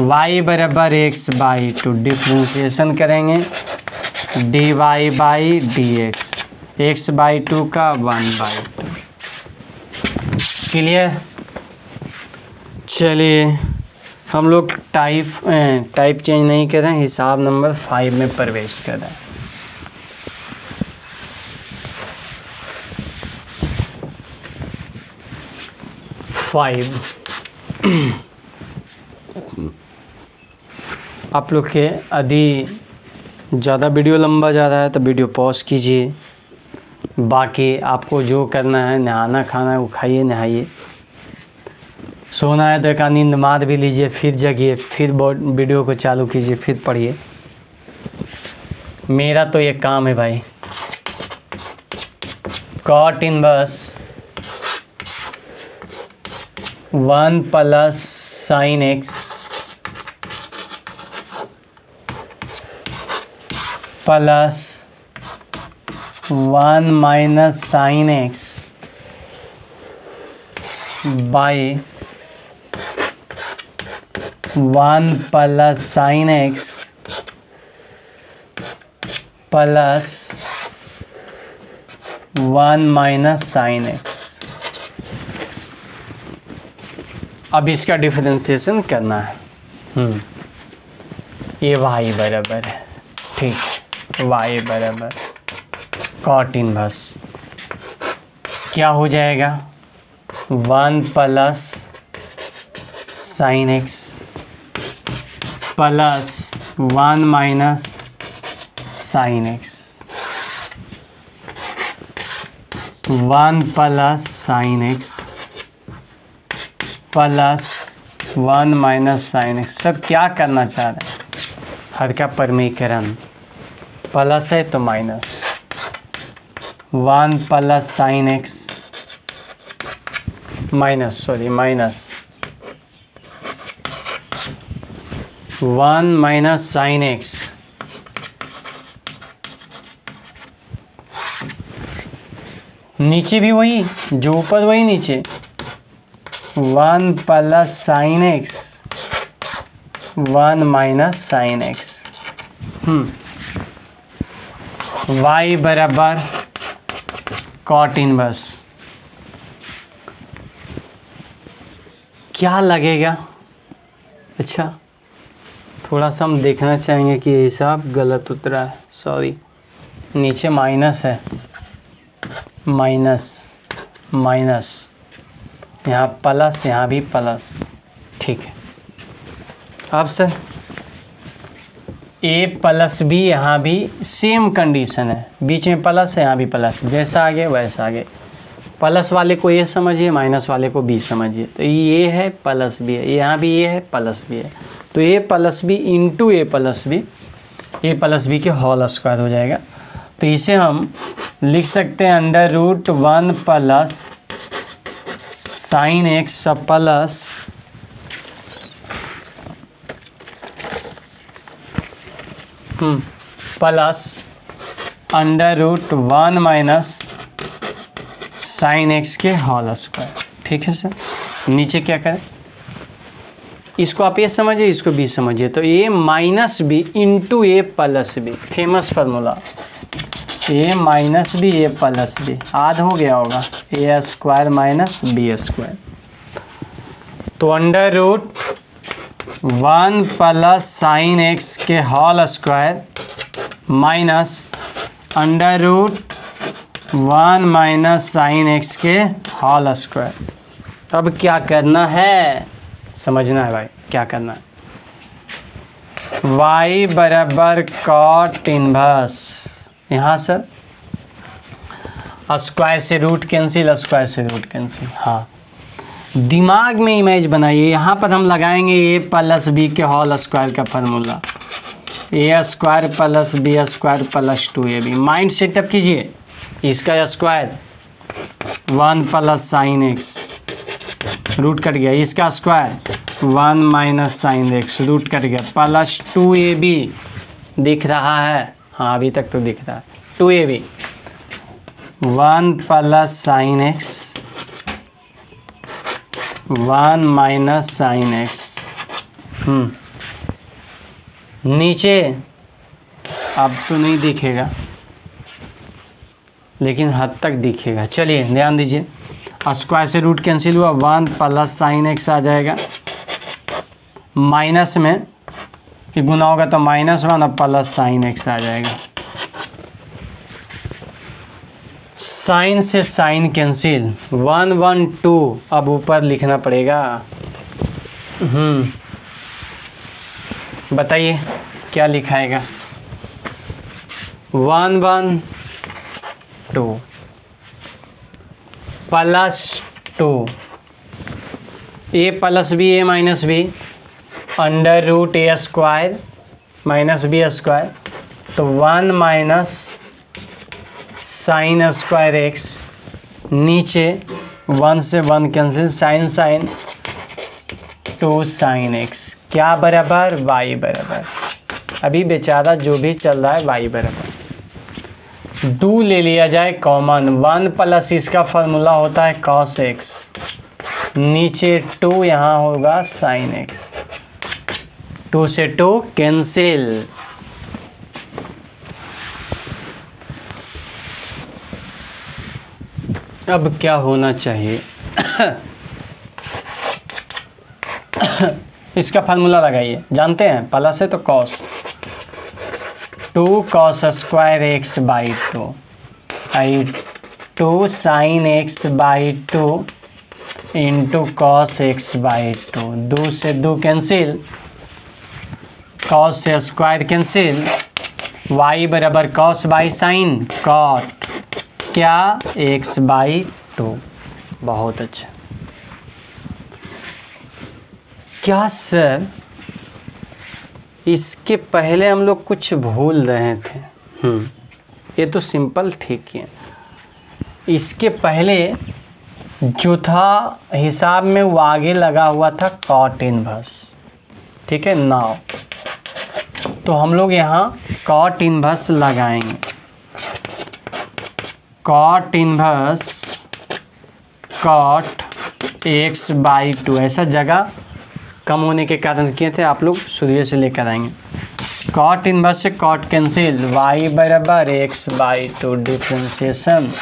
y बराबर x बाई 2, डिफ्रेंशिएशन करेंगे dy by dx, x by 2 का 1 बाई 2। क्लियर? चलिए हम लोग टाइप चेंज नहीं कर रहे हैं, हिसाब नंबर 5 में प्रवेश कर रहे हैं। आप लोग के यदि ज़्यादा वीडियो लंबा जा रहा है तो वीडियो पॉज कीजिए। बाकी आपको जो करना है, नहाना खाना है वो खाइए, नहाइए। सोना है तो एक नींद मार भी लीजिए, फिर जगिए, फिर वीडियो को चालू कीजिए, फिर पढ़िए। मेरा तो ये काम है भाई। Cot inverse 1 plus sine x plus 1 minus sine x by 1 plus sine x plus 1 minus sine x. अब इसका डिफरेंशिएशन करना है। ये y बराबर है, ठीक, y बराबर कॉट इनवर्स क्या हो जाएगा? 1 plus sine x plus 1 minus sine x, 1 plus sine x plus 1 minus sine x. सब क्या करना चाह रहे हैं? हर का परमीकरण, प्लस है तो minus, 1 plus sine x minus 1 1 minus sine x, नीचे भी वही जो ऊपर वही नीचे 1 plus sine x 1 minus sine x. y बराबर कॉट इनवर्स। क्या लगेगा? अच्छा, थोड़ा सा हम देखना चाहेंगे कि हिसाब गलत उतरा है, सॉरी। नीचे माइनस है, माइनस माइनस, यहाँ प्लस, यहाँ भी प्लस, ठीक है। अब सर a प्लस बी, यहाँ भी सेम कंडीशन है, बीच में प्लस है, यहाँ भी प्लस, जैसा आगे वैसा आगे। प्लस वाले को a समझिए, माइनस वाले को b समझिए। तो ये है प्लस बी है, यहाँ भी ये है प्लस बी है, तो a plus b into a plus b के होल स्क्वायर हो जाएगा। तो इसे हम लिख सकते हैं under root 1 plus sine x plus under root 1 minus sine x के होल स्क्वायर। ठीक है सर, नीचे क्या करें, इसको आप ए समझिए, इसको बी समझिए। तो a minus b into a plus b, famous formula, a minus b a plus b, आध हो गया होगा, a square minus b square. तो under root 1 plus sine x के whole square minus under root 1 minus sine x के whole square. अब क्या करना है, समझना है भाई, क्या करना है। y बराबर कॉट इनवर्स, यहाँ सर स्क्वायर से रूट कैंसिल, स्क्वायर से रूट कैंसिल। हाँ, दिमाग में इमेज बनाइए, यहाँ पर हम लगाएंगे a प्लस बी के होल स्क्वायर का formula, a square plus b square plus 2ab। Mind set up कीजिए, इसका square 1 plus sine x root cut गया, इसका square 1 minus sine x root cut गया, प्लस 2ab दिख रहा है, हाँ अभी तक तो दिख रहा है, 2ab 1 plus sine x 1 minus sine x. नीचे अब तो नहीं दिखेगा, लेकिन हद तक दिखेगा। चलिए ध्यान दीजिए, स्क्वायर से रूट कैंसिल हुआ, 1 प्लस साइन एक्स आ जाएगा, माइनस में कि गुना होगा तो -1 और प्लस साइन एक्स आ जाएगा। साइन से साइन कैंसिल, 1 1 2, अब ऊपर लिखना पड़ेगा। बताइए क्या लिखाएगा, 1 1 2 plus 2, a plus b a minus b under root a square minus b square, तो 1 माइनस साइन स्क्वायर एक्स, नीचे 1 से 1 कैंसिल, साइन साइन 2 साइन एक्स, क्या बराबर, y बराबर, अभी बेचारा जो भी चल रहा है y बराबर 2 ले लिया जाए कॉमन, 1 प्लस इसका फार्मूला होता है cos x, नीचे 2 यहाँ होगा sin x, 2 से 2 कैंसिल, अब क्या होना चाहिए इसका फार्मूला लगाइए, जानते हैं प्लस है तो cos 2 cos square x by 2 I 2 sine x by 2 into cos x by 2, 2 से 2 कैंसिल, cos से स्क्वायर कैंसिल, y बराबर cos बाई साइन कॉट, क्या x बाई 2। बहुत अच्छा। क्या सर इसके पहले हम लोग कुछ भूल रहे थे? ये तो सिंपल ठीक है। इसके पहले जो था हिसाब में वो आगे लगा हुआ था कॉट इनवर्स, ठीक है। नाउ तो हम लोग यहाँ कॉट इनवर्स लगाएंगे। कॉट इनवर्स कॉट x/2, ऐसा जगह कम होने के कारण किए थे, आप लोग शुरू से लेकर आएंगे। कॉट इनवर्स से कॉट कैंसिल, y बराबर x/2 डिफ्रेंशिएशन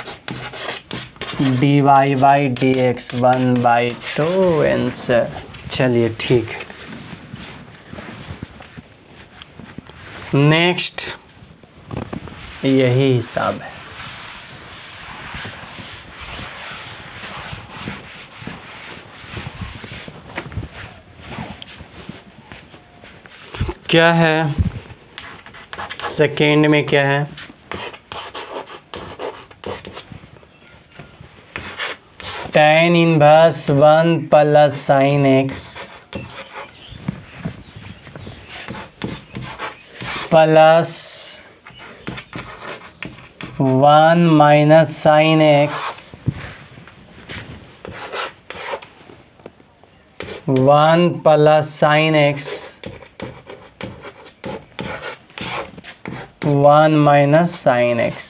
dy/dx 1/2 आंसर। चलिए ठीक है। नेक्स्ट यही हिसाब है। क्या है सेकेंड में? क्या है? tan inverse 1 plus sine x plus 1 minus sine x 1 plus sine x 1 minus sine x.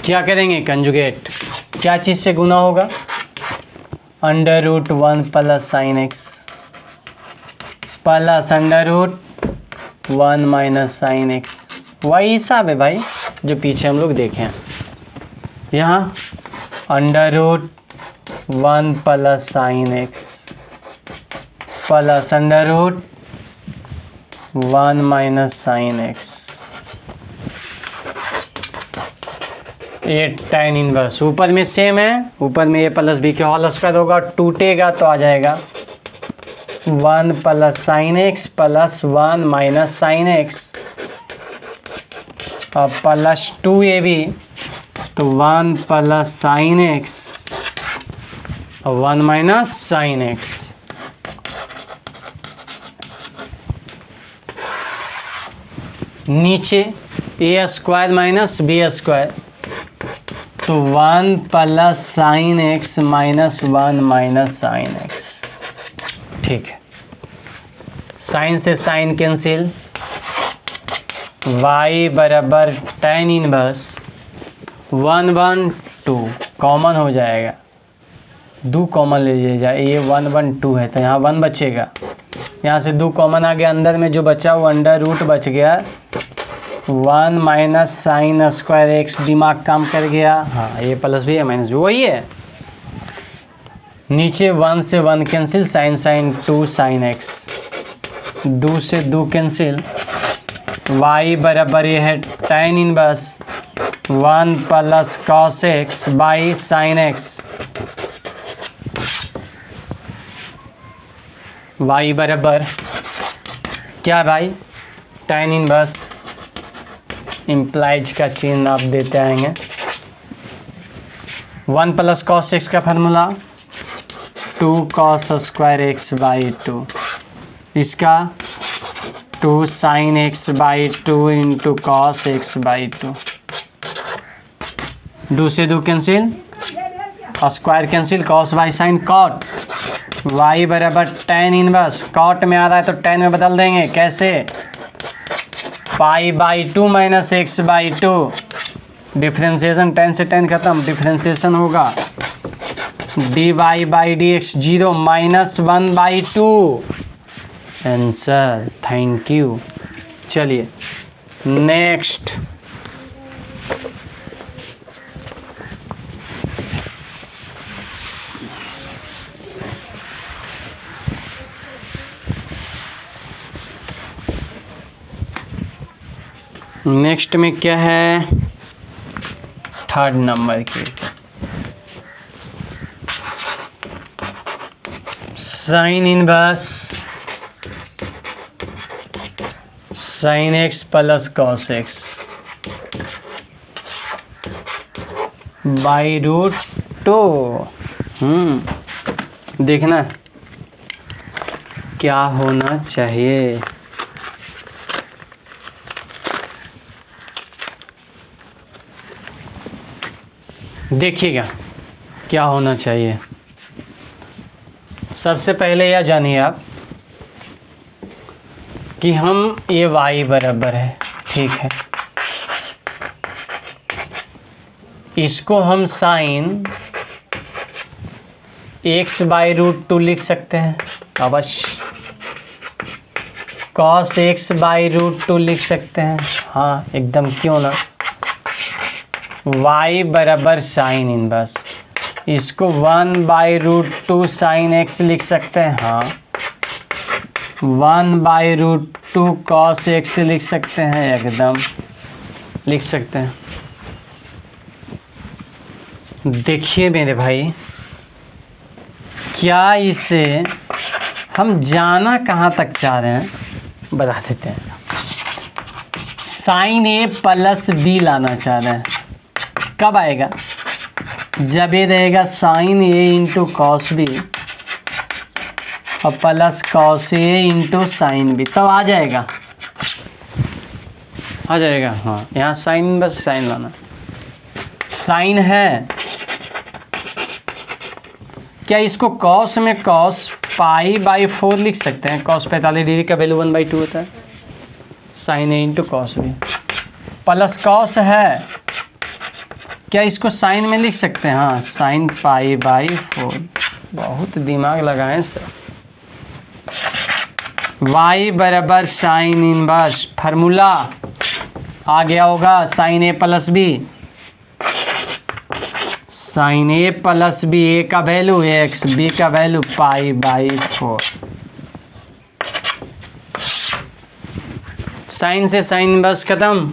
क्या करेंगे? कंजुगेट। क्या चीज से गुना होगा? Under root 1 plus sine x plus under root 1 minus sine x. वही हिसाब है भाई जो पीछे हम लोग देखे हैं। यहाँ under root 1 plus sine x plus under root 1 minus sine x. ये tan इनवर्स ऊपर में सेम है, ऊपर में a प्लस बी के होल स्क्वायर होगा, टूटेगा तो आ जाएगा 1 plus sine x plus 1 minus sine x और प्लस 2ab, तो 1 प्लस साइन एक्स और 1 माइनस साइन एक्स। नीचे a square minus b square, तो 1 plus sine x minus 1 minus sine x. ठीक है। साइन से साइन कैंसिल, y बराबर tan inverse 1 1 2 common हो जाएगा, 2 कॉमन ले लीजिएगा। ये 1 1 2 है तो यहाँ 1 बचेगा, यहाँ से 2 कॉमन आ गया, अंदर में जो बचा वो अंडर रूट बच गया 1 माइनस साइन स्क्वायर एक्स। दिमाग काम कर गया। हाँ, ये प्लस भी है माइनस भी वही है। नीचे 1 से 1 कैंसिल, साइन साइन 2 साइन एक्स, 2 से 2 कैंसिल, y बराबर ये है tan inverse 1 plus cos x by sine x. y बराबर क्या भाई? tan इनवर्स इम्प्लाइज का चिन्ह आप देते आएंगे। 1 प्लस कॉस एक्स का formula 2 cos square x by 2, इसका 2 sine x by 2 into cos x by 2। 2 से 2 कैंसिल और square cancel, cos by sine cot. y बराबर tan इनवर्स, कॉट में आ रहा है तो tan में बदल देंगे। कैसे? Pi by 2 minus x by 2, differentiation tan से tan खत्म, डिफ्रेंशिएशन होगा dy by D X 0 minus 1 by 2 answer. Thank you. चलिए नेक्स्ट। नेक्स्ट में क्या है? थर्ड नंबर की sine inverse sine x plus cos x by root 2। देखना क्या होना चाहिए। देखिएगा क्या होना चाहिए। सबसे पहले यह जानिए आप कि हम ये y बराबर है, ठीक है, इसको हम साइन x/√2 लिख सकते हैं अवश्य, cos x/√2 लिख सकते हैं, हाँ एकदम, क्यों ना। y बराबर साइन इनवर्स, इसको 1/√2 साइन x लिख सकते हैं, हाँ 1/√2 cos x लिख सकते हैं, एकदम लिख सकते हैं। देखिए मेरे भाई, क्या इसे हम जाना कहाँ तक चाह रहे हैं बता देते हैं। साइन ए प्लस बी लाना चाह रहे हैं, कब आएगा, जब ये रहेगा sign a into cos B और plus cos A into sine B, तब आ जाएगा, आ जाएगा। हाँ यहाँ साइन, बस साइन लाना, साइन है क्या, इसको कॉस में कॉस π/4 लिख सकते हैं, कॉस 45 डिग्री का वैल्यू 1/2 होता है, sine a into cos b, plus cos है क्या, इसको साइन में लिख सकते हैं, हाँ साइन π/4, बहुत दिमाग लगाएं सर। y बराबर साइन इनवर्स, फार्मूला आ गया होगा, साइन ए प्लस बी, साइन ए प्लस बी, ए का वैल्यू x, बी का वैल्यू π/4, साइन से साइन इनवर्स खत्म,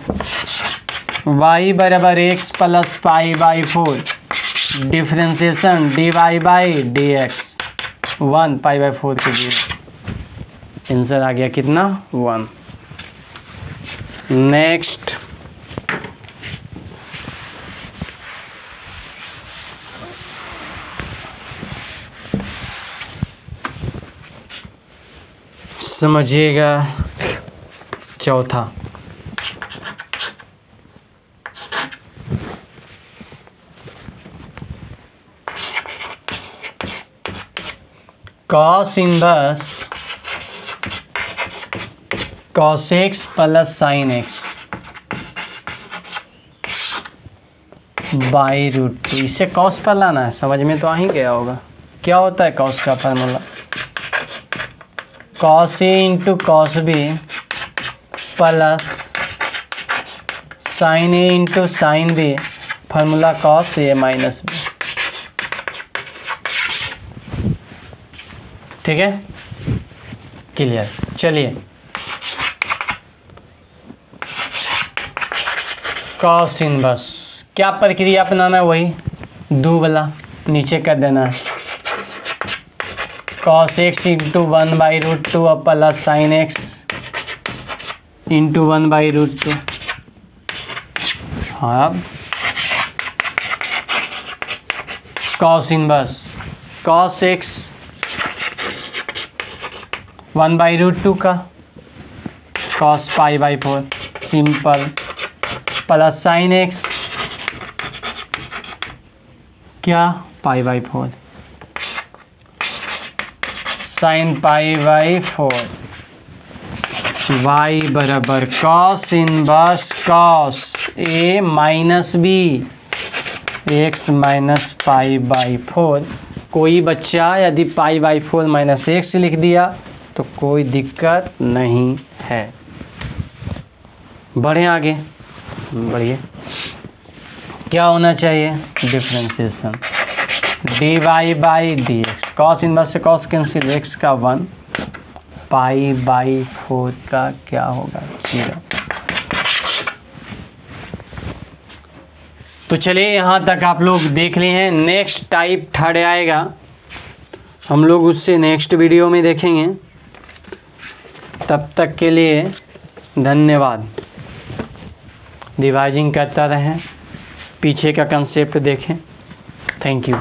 y बराबर x प्लस π/4, डिफरेंशिएशन dy/dx 1 π/4 के लिए आंसर आ गया कितना, 1। नेक्स्ट, समझिएगा चौथा, cos inverse cos x plus sine x /√2, इसे cos पर लाना है, समझ में तो आ ही गया होगा। क्या होता है cos का formula, cos a into cos b plus sign a into sine b, formula cos a minus b, ठीक है, क्लियर। चलिए cos इनवर्स, क्या प्रक्रिया अपनाना है, वही दो वाला नीचे कर देना है, cos x इंटू 1/√2 और प्लस साइन x इंटू 1/√2। हाँ अब cos इनवर्स cos x 1/√2 का cos π/4 simple, plus sine x क्या π/4, साइन π/4, y बराबर cos inverse cos a minus b x minus π/4। कोई बच्चा यदि π/4 माइनस x लिख दिया तो कोई दिक्कत नहीं है। बढ़े आगे, बढ़िए, क्या होना चाहिए, डिफरेंशिएशन dy/dx, cos इनवर्स से cos कैंसिल, x का 1, π/4 का क्या होगा, 0। तो चलिए यहाँ तक आप लोग देख लिए हैं। नेक्स्ट टाइप थर्ड आएगा, हम लोग उससे नेक्स्ट वीडियो में देखेंगे। तब तक के लिए धन्यवाद। रिवाइजिंग करता रहें, पीछे का कंसेप्ट देखें। Thank you.